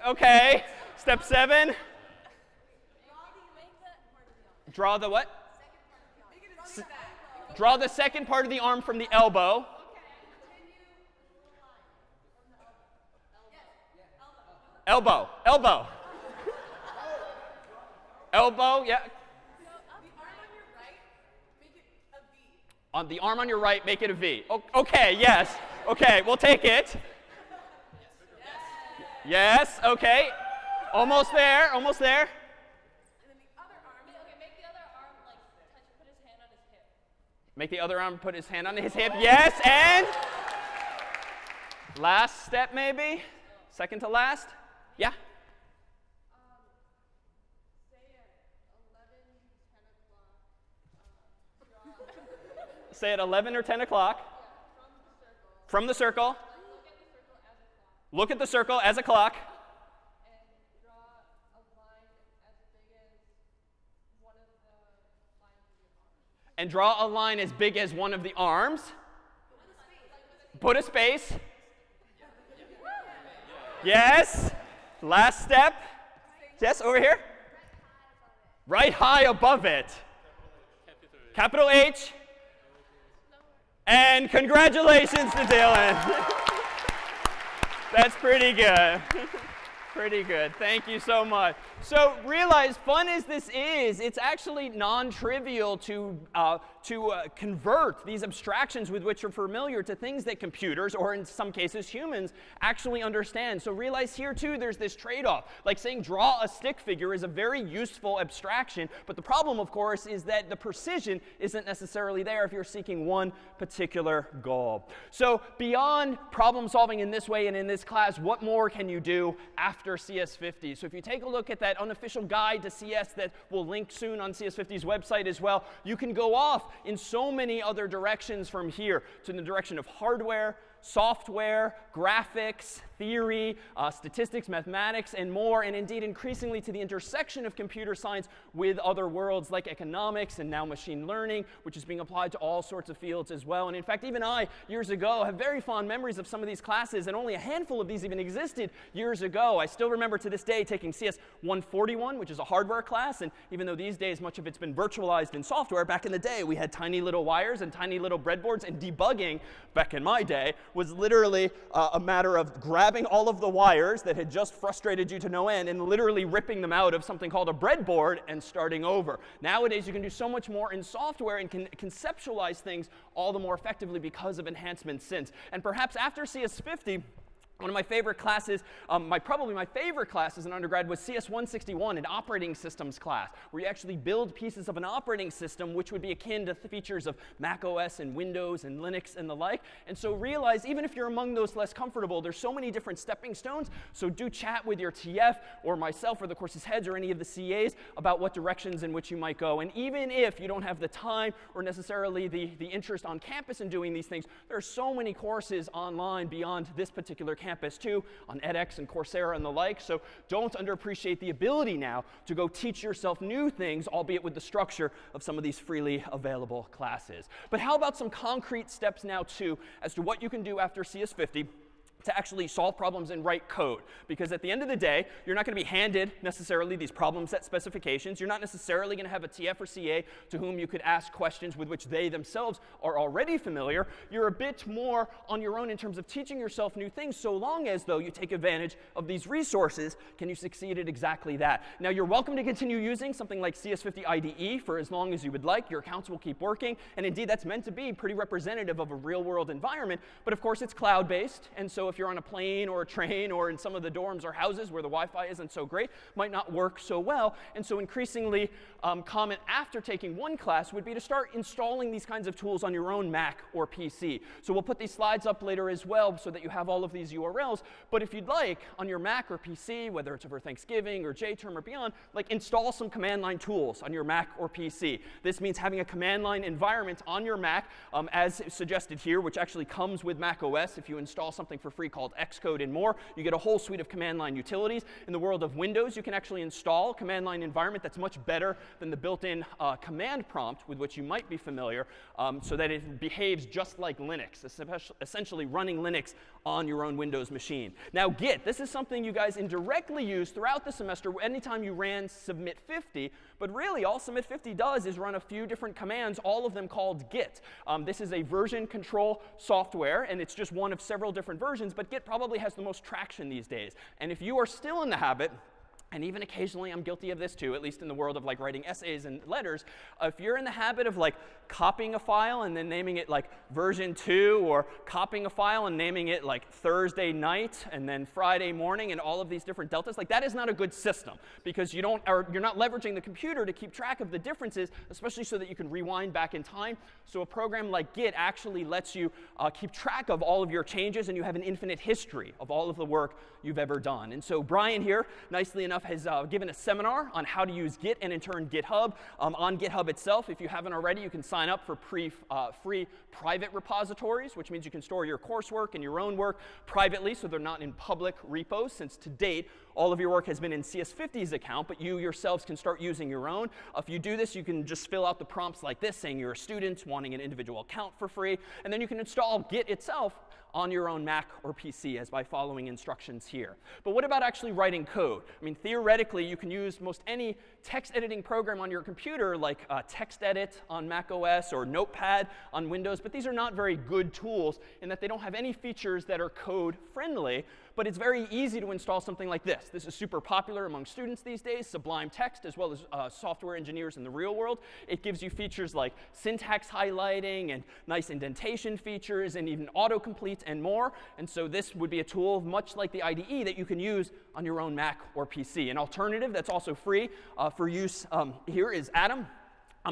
[SPEAKER 2] OK. Step 7. Draw the what? Draw the second part of the arm from the elbow. Elbow. Elbow. Elbow, yeah. On the arm on your right, make it a V. OK, yes. OK, we'll take it. Yes, OK. Almost there, almost there. Make the other arm put his hand on his hip. Yes, and last step maybe? Second to last? Yeah? Say at 11 or 10 o'clock. From the circle. Look at the circle as a clock. And draw a line as big as one of the arms. Put a space. Yes. Last step. Yes, over here. Right high above it. Capital H. And congratulations to Dylan. That's pretty good. Pretty good. Thank you so much. So realize, fun as this is, it's actually non-trivial to convert these abstractions with which you're familiar to things that computers, or in some cases humans, actually understand. So realize here too there's this trade-off. Like saying draw a stick figure is a very useful abstraction, but the problem, of course, is that the precision isn't necessarily there if you're seeking one particular goal. So beyond problem solving in this way and in this class, what more can you do after CS50? So if you take a look at that unofficial guide to CS that we'll link soon on CS50's website as well, you can go off in so many other directions from here to the direction of hardware, software, graphics, theory, statistics, mathematics, and more, and indeed increasingly to the intersection of computer science with other worlds like economics and now machine learning, which is being applied to all sorts of fields as well. And in fact, even I, years ago, have very fond memories of some of these classes, and only a handful of these even existed years ago. I still remember to this day taking CS141, which is a hardware class, and even though these days much of it's been virtualized in software, back in the day we had tiny little wires and tiny little breadboards, and debugging, back in my day, was literally a matter of grabbing all of the wires that had just frustrated you to no end and literally ripping them out of something called a breadboard and starting over. Nowadays, you can do so much more in software and can conceptualize things all the more effectively because of enhancements since. And perhaps after CS50, one of my favorite classes, probably my favorite class as an undergrad was CS161, an operating systems class, where you actually build pieces of an operating system which would be akin to the features of Mac OS and Windows and Linux and the like. And so realize, even if you're among those less comfortable, there's so many different stepping stones. So do chat with your TF or myself or the course's heads or any of the CAs about what directions in which you might go. And even if you don't have the time or necessarily the interest on campus in doing these things, there are so many courses online beyond this particular campus too, on edX and Coursera and the like. So don't underappreciate the ability now to go teach yourself new things, albeit with the structure of some of these freely available classes. But how about some concrete steps now too as to what you can do after CS50 to actually solve problems and write code? Because at the end of the day, you're not going to be handed necessarily these problem set specifications. You're not necessarily going to have a TF or CA to whom you could ask questions with which they themselves are already familiar. You're a bit more on your own in terms of teaching yourself new things, so long as, though, you take advantage of these resources. Can you succeed at exactly that? Now, you're welcome to continue using something like CS50 IDE for as long as you would like. Your accounts will keep working. And indeed, that's meant to be pretty representative of a real-world environment. But of course, it's cloud-based. And so if you're on a plane or a train or in some of the dorms or houses where the Wi-Fi isn't so great, might not work so well. And so increasingly common after taking one class would be to start installing these kinds of tools on your own Mac or PC. So we'll put these slides up later as well so that you have all of these URLs. But if you'd like, on your Mac or PC, whether it's over Thanksgiving or JTerm or beyond, like install some command line tools on your Mac or PC. This means having a command line environment on your Mac, as suggested here, which actually comes with Mac OS. If you install something for free called Xcode and more, you get a whole suite of command line utilities. In the world of Windows, you can actually install a command line environment that's much better than the built-in command prompt with which you might be familiar, so that it behaves just like Linux, essentially running Linux on your own Windows machine. Now Git, this is something you guys indirectly use throughout the semester anytime you ran Submit 50, but really all Submit 50 does is run a few different commands, all of them called Git. This is a version control software, and it's just one of several different versions, but Git probably has the most traction these days. And if you are still in the habit and even occasionally I'm guilty of this too, at least in the world of like writing essays and letters. If you're in the habit of like copying a file and then naming it like version 2, or copying a file and naming it like Thursday night and then Friday morning and all of these different deltas, like that is not a good system, because you're not leveraging the computer to keep track of the differences, especially so that you can rewind back in time. So a program like Git actually lets you keep track of all of your changes, and you have an infinite history of all of the work you've ever done. And so Brian here, nicely enough, has given a seminar on how to use Git and in turn GitHub. On GitHub itself, if you haven't already, you can sign up for free private repositories, which means you can store your coursework and your own work privately, so they're not in public repos, since to date all of your work has been in CS50's account, but you yourselves can start using your own. If you do this, you can just fill out the prompts like this, saying you're a student wanting an individual account for free, and then you can install Git itself on your own Mac or PC as by following instructions here. But what about actually writing code? I mean, theoretically, you can use most any text editing program on your computer, like TextEdit on Mac OS or Notepad on Windows, but these are not very good tools in that they don't have any features that are code friendly. But it's very easy to install something like this. This is super popular among students these days, Sublime Text, as well as software engineers in the real world. It gives you features like syntax highlighting and nice indentation features and even autocomplete and more. And so this would be a tool much like the IDE that you can use on your own Mac or PC. An alternative that's also free for use here is Atom.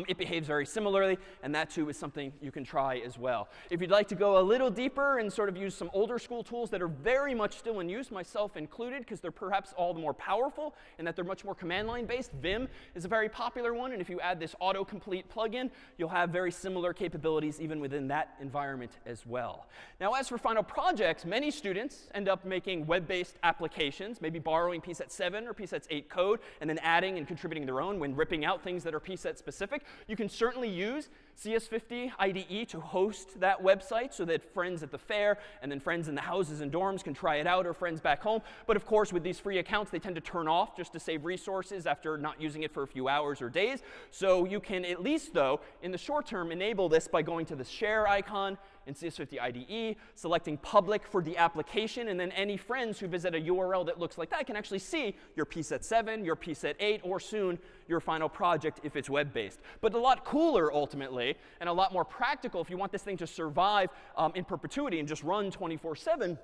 [SPEAKER 2] It behaves very similarly, and that too is something you can try as well. If you'd like to go a little deeper and sort of use some older school tools that are very much still in use, myself included, because they're perhaps all the more powerful and that they're much more command line based, Vim is a very popular one. And if you add this autocomplete plugin, you'll have very similar capabilities even within that environment as well. Now, as for final projects, many students end up making web-based applications, maybe borrowing PSET 7 or PSET 8 code, and then adding and contributing their own when ripping out things that are PSET specific. You can certainly use CS50 IDE to host that website so that friends at the fair and then friends in the houses and dorms can try it out, or friends back home. But of course, with these free accounts, they tend to turn off just to save resources after not using it for a few hours or days. So you can at least, though, in the short term, enable this by going to the share icon in CS50 IDE, selecting public for the application, and then any friends who visit a URL that looks like that can actually see your PSET 7, your PSET 8, or soon your final project if it's web-based. But a lot cooler, ultimately, and a lot more practical if you want this thing to survive in perpetuity and just run 24/7,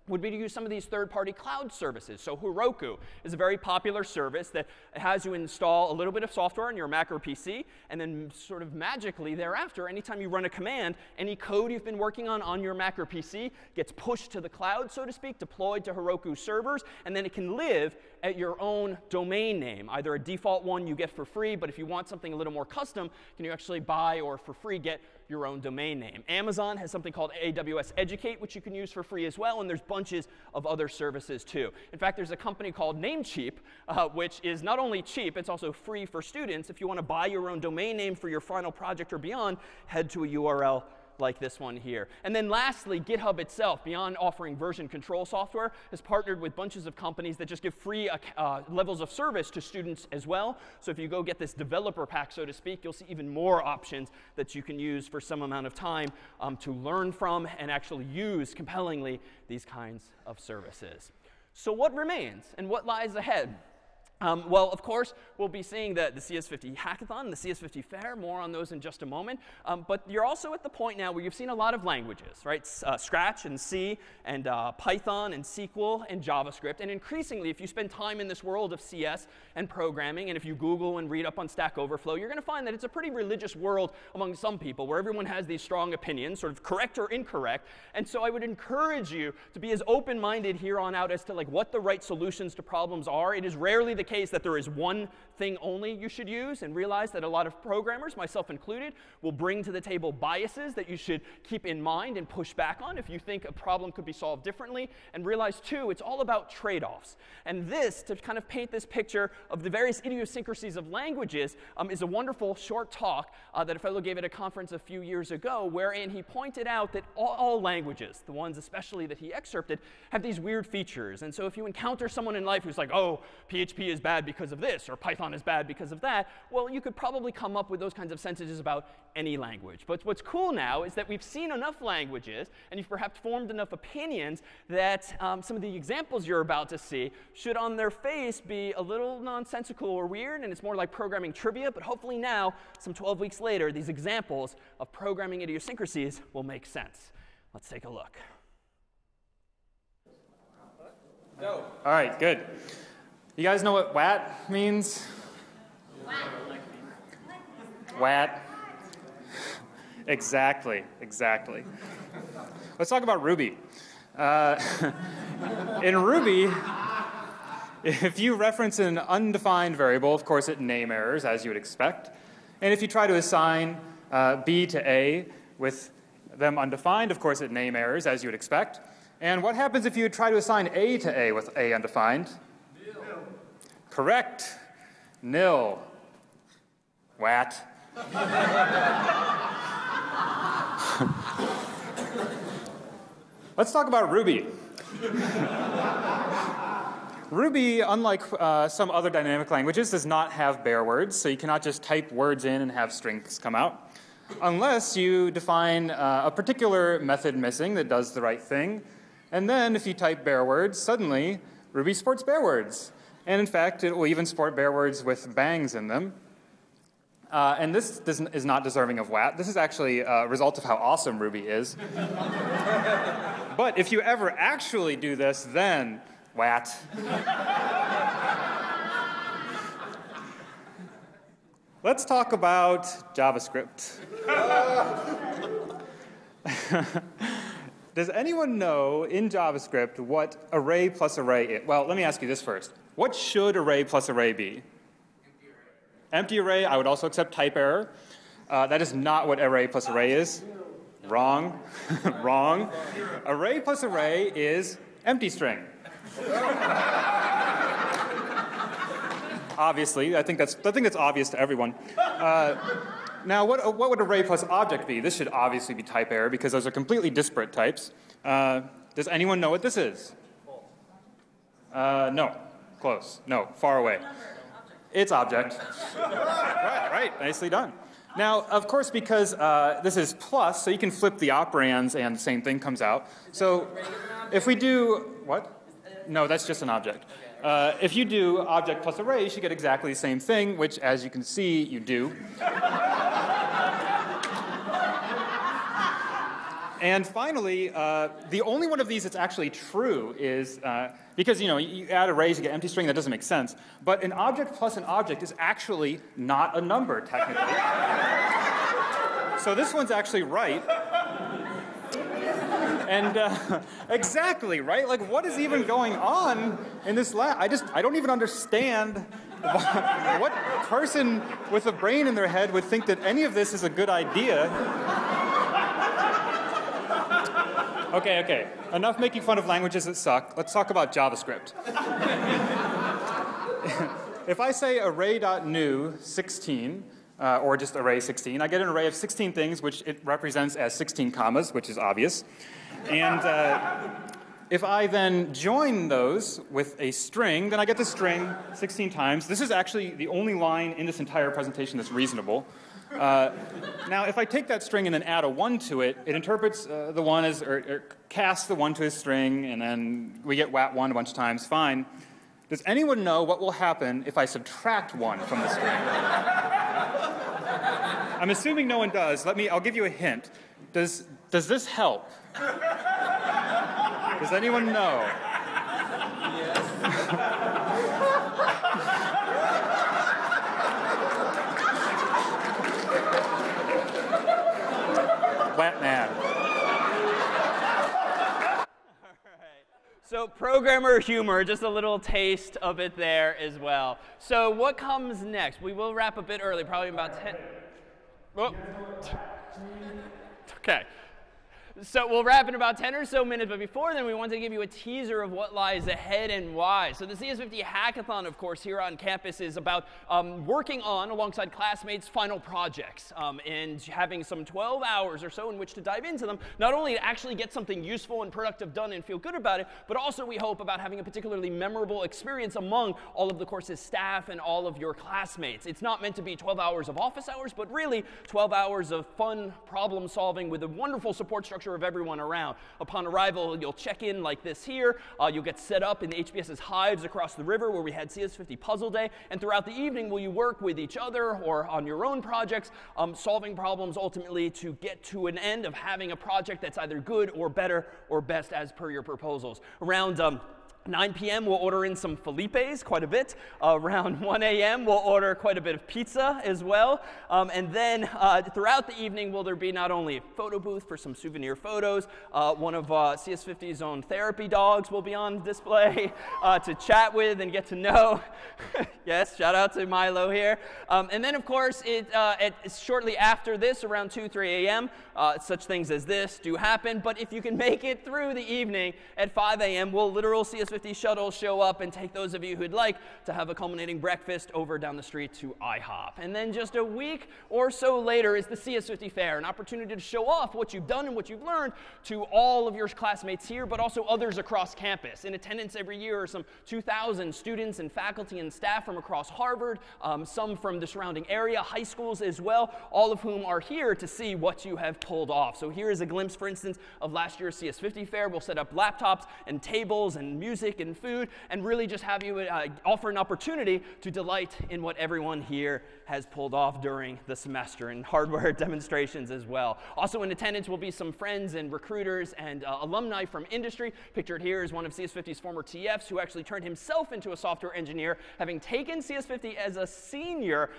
[SPEAKER 2] would be to use some of these third-party cloud services. So Heroku is a very popular service that has you install a little bit of software on your Mac or PC, and then sort of magically thereafter, anytime you run a command, any code you've been working on your Mac or PC gets pushed to the cloud, so to speak, deployed to Heroku servers, and then it can live at your own domain name, either a default one you get for free, but if you want something a little more custom, can you actually buy or for free get your own domain name. Amazon has something called AWS Educate, which you can use for free as well, and there's bunches of other services too. In fact, there's a company called Namecheap, which is not only cheap, it's also free for students. If you want to buy your own domain name for your final project or beyond, head to a URL like this one here. And then lastly, GitHub itself, beyond offering version control software, has partnered with bunches of companies that just give free levels of service to students as well. So if you go get this developer pack, so to speak, you'll see even more options that you can use for some amount of time to learn from and actually use compellingly these kinds of services. So what remains and what lies ahead? Well, of course, we'll be seeing the CS50 hackathon, the CS50 fair, more on those in just a moment. But you're also at the point now where you've seen a lot of languages, right? Scratch and C and Python and SQL and JavaScript. And increasingly, if you spend time in this world of CS and programming, and if you Google and read up on Stack Overflow, you're going to find that it's a pretty religious world among some people where everyone has these strong opinions, sort of correct or incorrect. And so I would encourage you to be as open-minded here on out as to like what the right solutions to problems are. It is rarely the case that there is one thing only you should use, and realize that a lot of programmers, myself included, will bring to the table biases that you should keep in mind and push back on if you think a problem could be solved differently. And realize, too, it's all about trade-offs. And this, to kind of paint this picture of the various idiosyncrasies of languages, is a wonderful short talk that a fellow gave at a conference a few years ago, wherein he pointed out that all languages, the ones especially that he excerpted, have these weird features. And so if you encounter someone in life who's like, oh, PHP is is bad because of this, or Python is bad because of that, well, you could probably come up with those kinds of sentences about any language. But what's cool now is that we've seen enough languages, and you've perhaps formed enough opinions that some of the examples you're about to see should on their face be a little nonsensical or weird, and it's more like programming trivia. But hopefully now, some 12 weeks later, these examples of programming idiosyncrasies will make sense. Let's take a look.
[SPEAKER 21] All right, good. You guys know what WAT means? WAT. Exactly. Let's talk about Ruby. In Ruby, if you reference an undefined variable, of course it name errors, as you would expect. And if you try to assign B to A with them undefined, of course it name errors, as you would expect. And what happens if you try to assign A to A with A undefined? Nil. Correct. Nil. WAT. Let's talk about Ruby. Ruby, unlike some other dynamic languages, does not have bare words, so you cannot just type words in and have strings come out, unless you define a particular method missing that does the right thing. And then if you type bare words, suddenly Ruby supports bare words. And in fact, it will even support bare words with bangs in them. And this is not deserving of WAT. This is actually a result of how awesome Ruby is. But if you ever actually do this, then WAT. Let's talk about JavaScript. Does anyone know in JavaScript what array plus array is? Well, let me ask you this first. What should array plus array be? Empty array. I would also accept type error. That is not what array plus array is. Wrong. Wrong. Array plus array is empty string. Obviously, I think that's obvious to everyone. Now, what would array plus object be? This should obviously be type error because those are completely disparate types. Does anyone know what this is? No. Close. No. Far away. It's object. Right. Nicely done. Now, of course, because this is plus, so you can flip the operands and the same thing comes out. So if we do, what? No, that's just an object. If you do object plus array, you should get exactly the same thing, which, as you can see, you do. And finally, the only one of these that's actually true is, because you add arrays, you get empty string, that doesn't make sense. But an object plus an object is actually not a number, technically. So this one's actually right. And exactly, right? Like, what is even going on in this lab? I don't even understand what person with a brain in their head would think that any of this is a good idea. Okay. Enough making fun of languages that suck. Let's talk about JavaScript. If I say array.new 16, or just array 16, I get an array of 16 things, which it represents as 16 commas, which is obvious. And if I then join those with a string, then I get the string 16 times. This is actually the only line in this entire presentation that's reasonable. Now, if I take that string and then add a 1 to it, it interprets the 1 as, or casts the 1 to a string, and then we get WAT1 a bunch of times. Fine. Does anyone know what will happen if I subtract 1 from the string? I'm assuming no one does. I'll give you a hint. Does this help? Does anyone know? Wet man.
[SPEAKER 2] So programmer humor, just a little taste of it there as well. So what comes next? We will wrap a bit early, probably about 10. Oh. Okay. So we'll wrap in about 10 or so minutes, but before then we want to give you a teaser of what lies ahead and why. So the CS50 Hackathon, of course, here on campus is about working on, alongside classmates, final projects and having some 12 hours or so in which to dive into them, not only to actually get something useful and productive done and feel good about it, but also we hope about having a particularly memorable experience among all of the course's staff and all of your classmates. It's not meant to be 12 hours of office hours, but really 12 hours of fun problem solving with a wonderful support structure of everyone around. Upon arrival, you'll check in like this here. You'll get set up in the HBS's hives across the river where we had CS50 Puzzle Day. And throughout the evening, will you work with each other or on your own projects, solving problems ultimately to get to an end of having a project that's either good or better or best as per your proposals. Around 9 p.m. we'll order in some Felipes, quite a bit. Around 1 a.m. we'll order quite a bit of pizza as well. And then throughout the evening will there be not only a photo booth for some souvenir photos, one of CS50's own therapy dogs will be on display to chat with and get to know. Yes, shout out to Milo here. And then of course, shortly after this, around 2, 3 a.m., such things as this do happen. But if you can make it through the evening at 5 a.m., we'll literal CS50 shuttles show up and take those of you who'd like to have a culminating breakfast over down the street to IHOP. And then just a week or so later is the CS50 Fair, an opportunity to show off what you've done and what you've learned to all of your classmates here, but also others across campus. In attendance every year are some 2,000 students and faculty and staff from across Harvard, some from the surrounding area, high schools as well, all of whom are here to see what you have pulled off. So here is a glimpse, for instance, of last year's CS50 Fair. We'll set up laptops and tables and music and food, and really just have you offer an opportunity to delight in what everyone here has pulled off during the semester, and hardware demonstrations as well. Also in attendance will be some friends and recruiters and alumni from industry. Pictured here is one of CS50's former TFs who actually turned himself into a software engineer, having taken CS50 as a senior,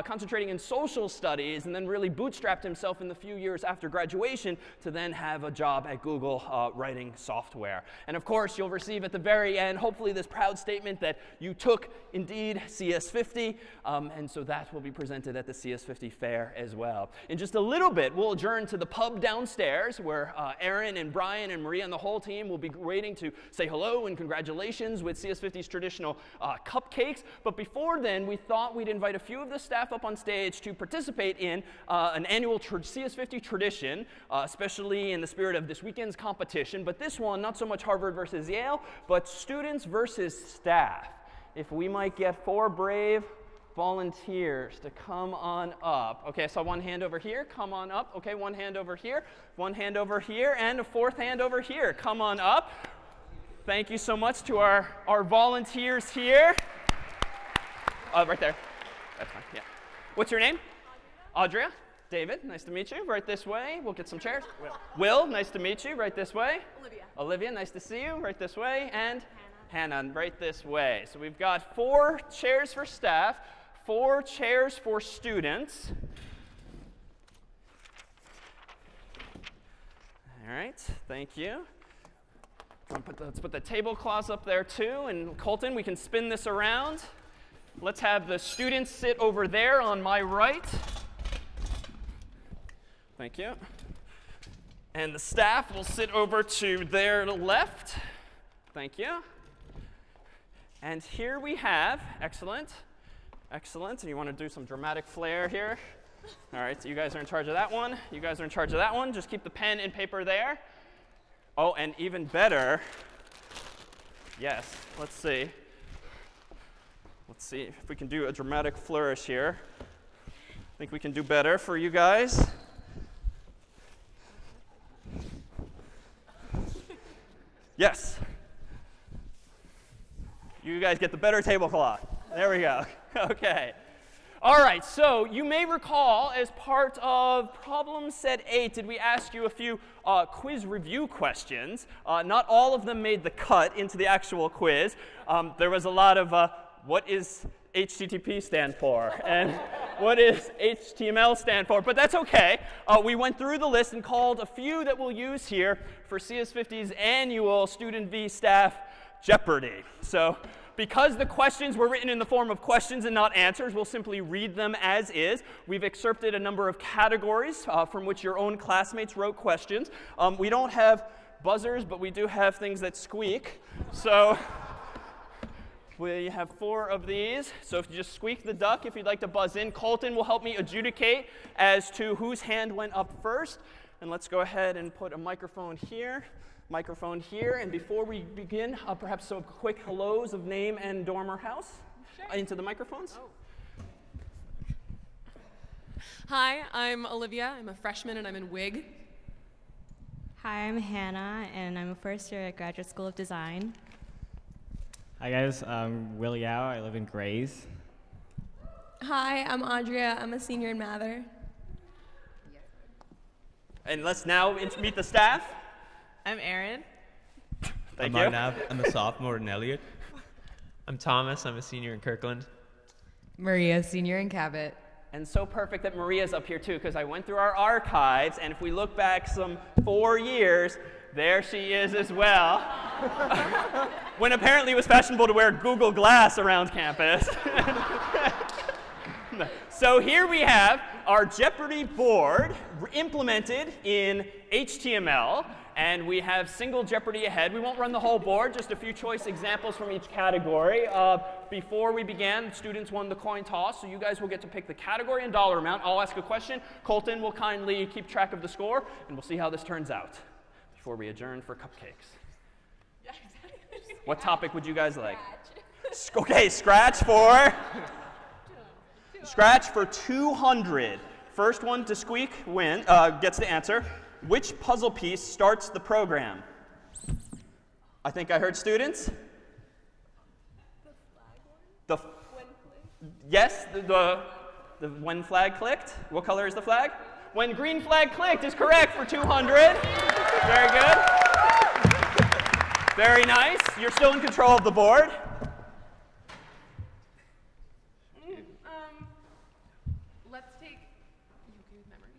[SPEAKER 2] concentrating in social studies, and then really bootstrapped himself in the few years after graduation to then have a job at Google writing software. And of course, you'll receive at the very end, hopefully, this proud statement that you took, indeed, CS50, and so that will be presented at the CS50 Fair as well. In just a little bit, we'll adjourn to the pub downstairs where Aaron and Brian and Maria and the whole team will be waiting to say hello and congratulations with CS50's traditional cupcakes. But before then, we thought we'd invite a few of the staff up on stage to participate in an annual CS50 tradition, especially in the spirit of this weekend's competition. But this one, not so much Harvard versus Yale, but students versus staff. If we might get 4 brave volunteers to come on up. Okay, so one hand over here, come on up. Okay, one hand over here, one hand over here, and a 4th hand over here. Come on up. Thank you so much to our volunteers here. Right there. That's fine, yeah. What's your name? Audrea. David, nice to meet you. Right this way. We'll get some chairs. Will, nice to meet you. Right this way. Olivia, nice to see you. Right this way. And Hannah, right this way. So we've got 4 chairs for staff, 4 chairs for students. All right, thank you. Let's put the tablecloths up there too. And Colton, we can spin this around. Let's have the students sit over there on my right. Thank you. And the staff will sit over to their left. Thank you. And here we have, excellent, excellent. And you want to do some dramatic flair here. All right, so you guys are in charge of that one. You guys are in charge of that one. Just keep the pen and paper there. Oh, and even better, yes, let's see. Let's see if we can do a dramatic flourish here. I think we can do better for you guys. Yes. You guys get the better tablecloth. There we go. OK. All right, so you may recall as part of problem set 8, did we ask you a few quiz review questions? Not all of them made the cut into the actual quiz. There was a lot of what is HTTP stand for and what is HTML stand for, but that's OK. We went through the list and called a few that we'll use here for CS50's annual Student v. Staff Jeopardy. So because the questions were written in the form of questions and not answers, we'll simply read them as is. We've excerpted a number of categories from which your own classmates wrote questions. We don't have buzzers, but we do have things that squeak. So we have 4 of these. So if you just squeak the duck, if you'd like to buzz in, Colton will help me adjudicate as to whose hand went up first. And let's go ahead and put a microphone here, and before we begin, perhaps some quick hellos of name and dorm or house into the microphones.
[SPEAKER 1] Hi, I'm Olivia. I'm a freshman and I'm in WIG.
[SPEAKER 22] Hi, I'm Hannah, and I'm a first year at Graduate School of Design.
[SPEAKER 23] Hi guys, I'm Will Yao. I live in Grays.
[SPEAKER 1] Hi, I'm Andrea. I'm a senior in Mather.
[SPEAKER 2] And let's now meet the staff.
[SPEAKER 24] I'm Aaron.
[SPEAKER 2] Thank
[SPEAKER 24] I'm
[SPEAKER 2] you.
[SPEAKER 24] Arnav. I'm a sophomore in Elliott.
[SPEAKER 25] I'm Thomas. I'm a senior in Kirkland.
[SPEAKER 17] Maria, senior in Cabot.
[SPEAKER 2] And so perfect that Maria's up here too, because I went through our archives, and if we look back some 4 years, there she is as well. When apparently it was fashionable to wear Google Glass around campus. So here we have our Jeopardy board implemented in HTML. And we have single Jeopardy ahead. We won't run the whole board, just a few choice examples from each category. Before we began, students won the coin toss, so you guys will get to pick the category and dollar amount. I'll ask a question. Colton will kindly keep track of the score, and we'll see how this turns out before we adjourn for cupcakes. What topic would you guys like? Okay, scratch for 200. First one to squeak gets the answer. Which puzzle piece starts the program? I think I heard students. Yes, the when flag clicked. What color is the flag? When green flag clicked is correct for 200. Very good. Very nice. You're still in control of the board.
[SPEAKER 1] Let's take. You okay with memory?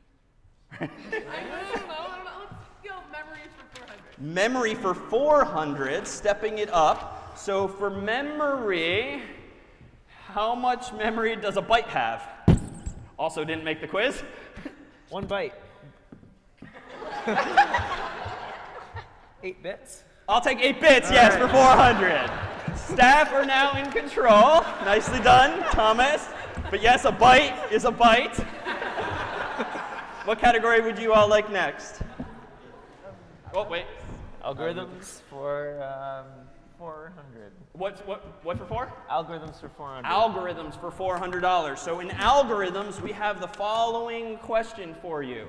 [SPEAKER 2] Memory for 400, stepping it up. So for memory, how much memory does a byte have? Also didn't make the quiz.
[SPEAKER 24] 1 byte. 8 bits.
[SPEAKER 2] I'll take 8 bits, yes, for 400. Staff are now in control. Nicely done, Thomas. But yes, a byte is a byte. What category would you all like next? Oh, wait.
[SPEAKER 24] Algorithms for 400.
[SPEAKER 2] What for 4?
[SPEAKER 24] Algorithms for 400.
[SPEAKER 2] Algorithms for $400. So in algorithms, we have the following question for you.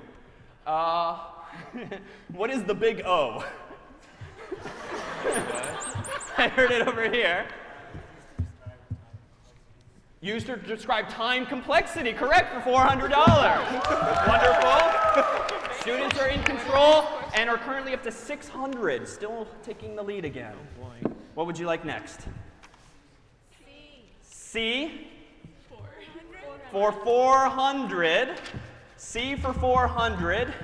[SPEAKER 2] What is the big O? I heard it over here. Used to describe time complexity, correct, for $400. Wonderful. Students are in control and are currently up to 600, still taking the lead again. Oh boy. What would you like next? C. For 400. C for 400.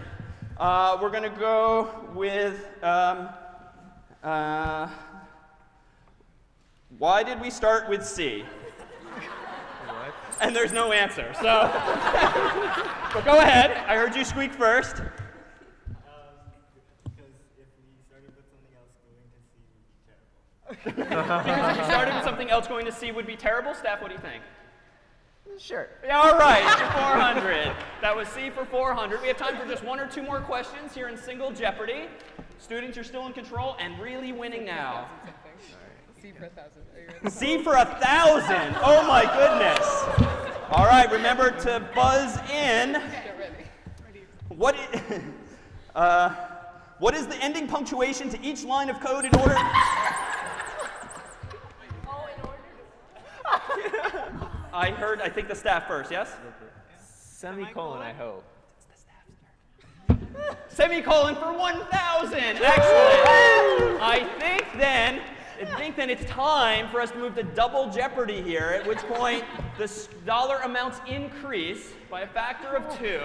[SPEAKER 2] We're going to go with, why did we start with C? And there's no answer, so. But go ahead. I heard you squeak first.
[SPEAKER 19] Because if we started with something else, going to C would be terrible.
[SPEAKER 2] Because if you started with something else, going to C would be terrible. Staff, what do you think?
[SPEAKER 24] Sure.
[SPEAKER 2] Yeah, all right, for 400. That was C for 400. We have time for just 1 or 2 more questions here in single Jeopardy. Students, you're still in control and really winning now.
[SPEAKER 1] C for 1,000.
[SPEAKER 2] C for 1,000. Oh my goodness. All right, remember to buzz in.
[SPEAKER 1] Get ready.
[SPEAKER 2] What is the ending punctuation to each line of code in order? I think the staff first, yes?
[SPEAKER 24] Semicolon, I hope.
[SPEAKER 2] Semicolon for 1,000. Excellent. I think then it's time for us to move to double Jeopardy here, at which point the dollar amounts increase by a factor of 2.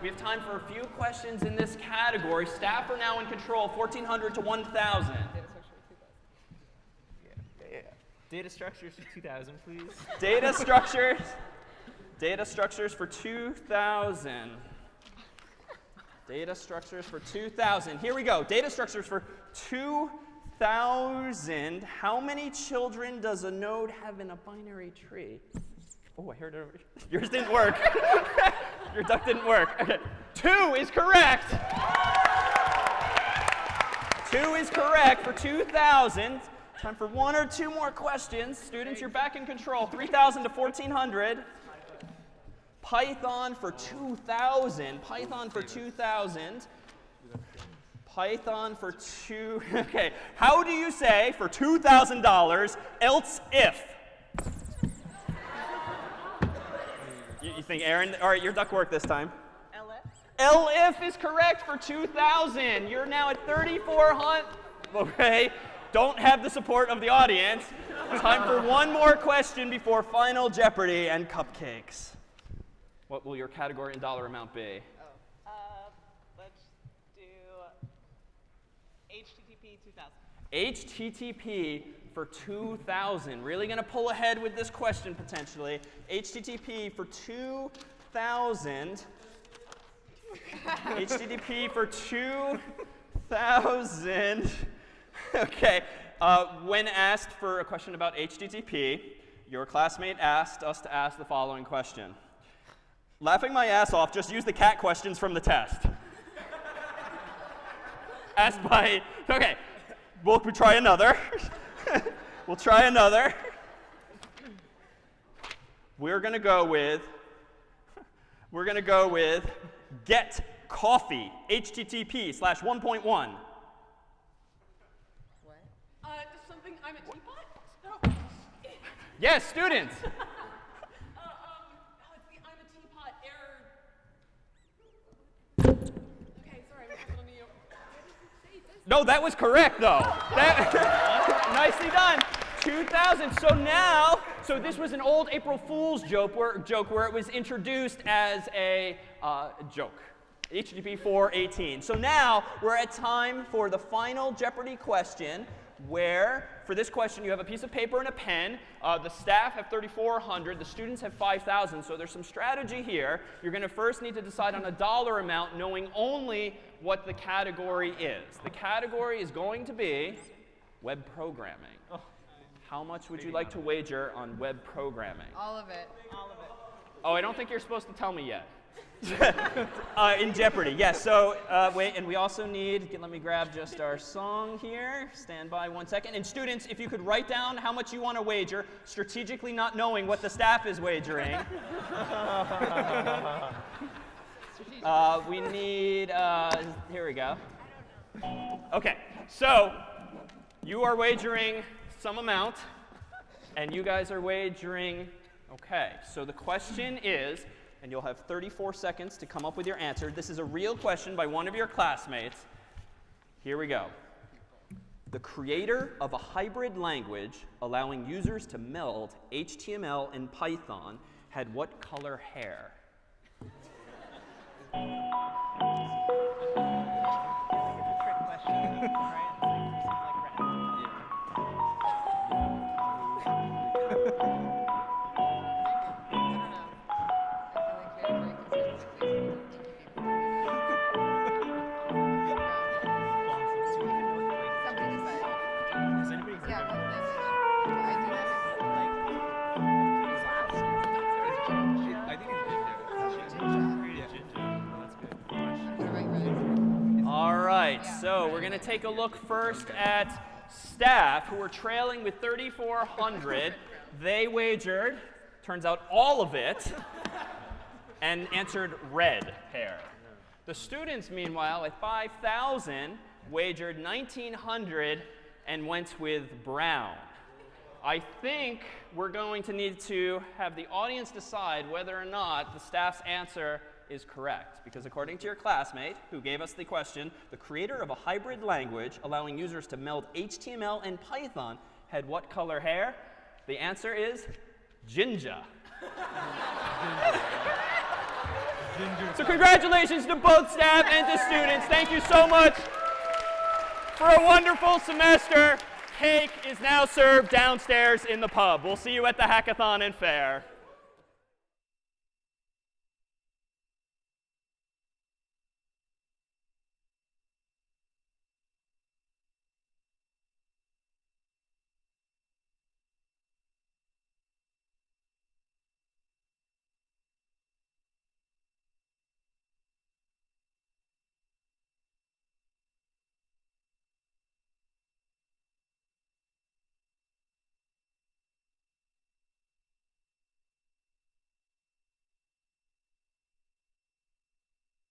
[SPEAKER 2] We have time for a few questions in this category. Staff are now in control, 1,400 to 1,000.
[SPEAKER 24] Data structures for 2000, please.
[SPEAKER 2] Data structures. Data structures for 2000. Data structures for 2000. Here we go. Data structures for 2000. How many children does a node have in a binary tree? Oh, I heard it over. Yours didn't work. Your duck didn't work. Okay. 2 is correct. 2 is correct for 2000. Time for 1 or 2 more questions. Students, you're back in control. 3,000 to 1,400. Python for 2,000. Python for 2,000. Python for okay. How do you say for $2,000 else if? You think Aaron? All right, your duck worked this time. Elif is correct for 2,000. You're now at 3,400. Okay. Don't have the support of the audience. Time for 1 more question before final Jeopardy and cupcakes. What will your category and dollar amount be?
[SPEAKER 3] Let's do HTTP 2000.
[SPEAKER 2] HTTP for 2,000. Really going to pull ahead with this question potentially. HTTP for 2,000. HTTP for 2,000. Okay. When asked for a question about HTTP, your classmate asked us to ask the following question. Laughing my ass off, just use the cat questions from the test. Asked by, okay, we'll try another. We'll try another. We're going to go with get coffee, HTTP/1.1.
[SPEAKER 1] Just something, I'm a teapot? No.
[SPEAKER 2] Yes, students.
[SPEAKER 1] Let's see, I'm a teapot, error. Okay, sorry, I'm on you.
[SPEAKER 2] No, that was correct, though. Nicely done. 2,000. So now, this was an old April Fool's joke where it was introduced as a joke. HTTP 418. So now we're at time for the final Jeopardy question, where for this question you have a piece of paper and a pen. The staff have 3,400. The students have 5,000. So there's some strategy here. You're going to first need to decide on a dollar amount, knowing only what the category is. The category is going to be web programming. How much would you like to wager on web programming?
[SPEAKER 3] All of it. All of it.
[SPEAKER 2] Oh, I don't think you're supposed to tell me yet. In Jeopardy, yes. So wait, and we also need, let me grab just our song here. Stand by 1 second. And students, if you could write down how much you want to wager, strategically not knowing what the staff is wagering. We need, here we go. Okay, so you are wagering some amount, and you guys are wagering, okay. So the question is, and you'll have 34 seconds to come up with your answer. This is a real question by one of your classmates. Here we go. The creator of a hybrid language allowing users to meld HTML and Python had what color hair? So we're going to take a look first at staff, who were trailing with 3,400. They wagered, turns out all of it, and answered red hair. The students, meanwhile, at 5,000, wagered 1,900 and went with brown. I think we're going to need to have the audience decide whether or not the staff's answer is correct, because according to your classmate who gave us the question, the creator of a hybrid language allowing users to meld HTML and Python had what color hair? The answer is ginger. So congratulations to both staff and to students. Thank you so much for a wonderful semester. cake is now served downstairs in the pub. We'll see you at the hackathon and fair.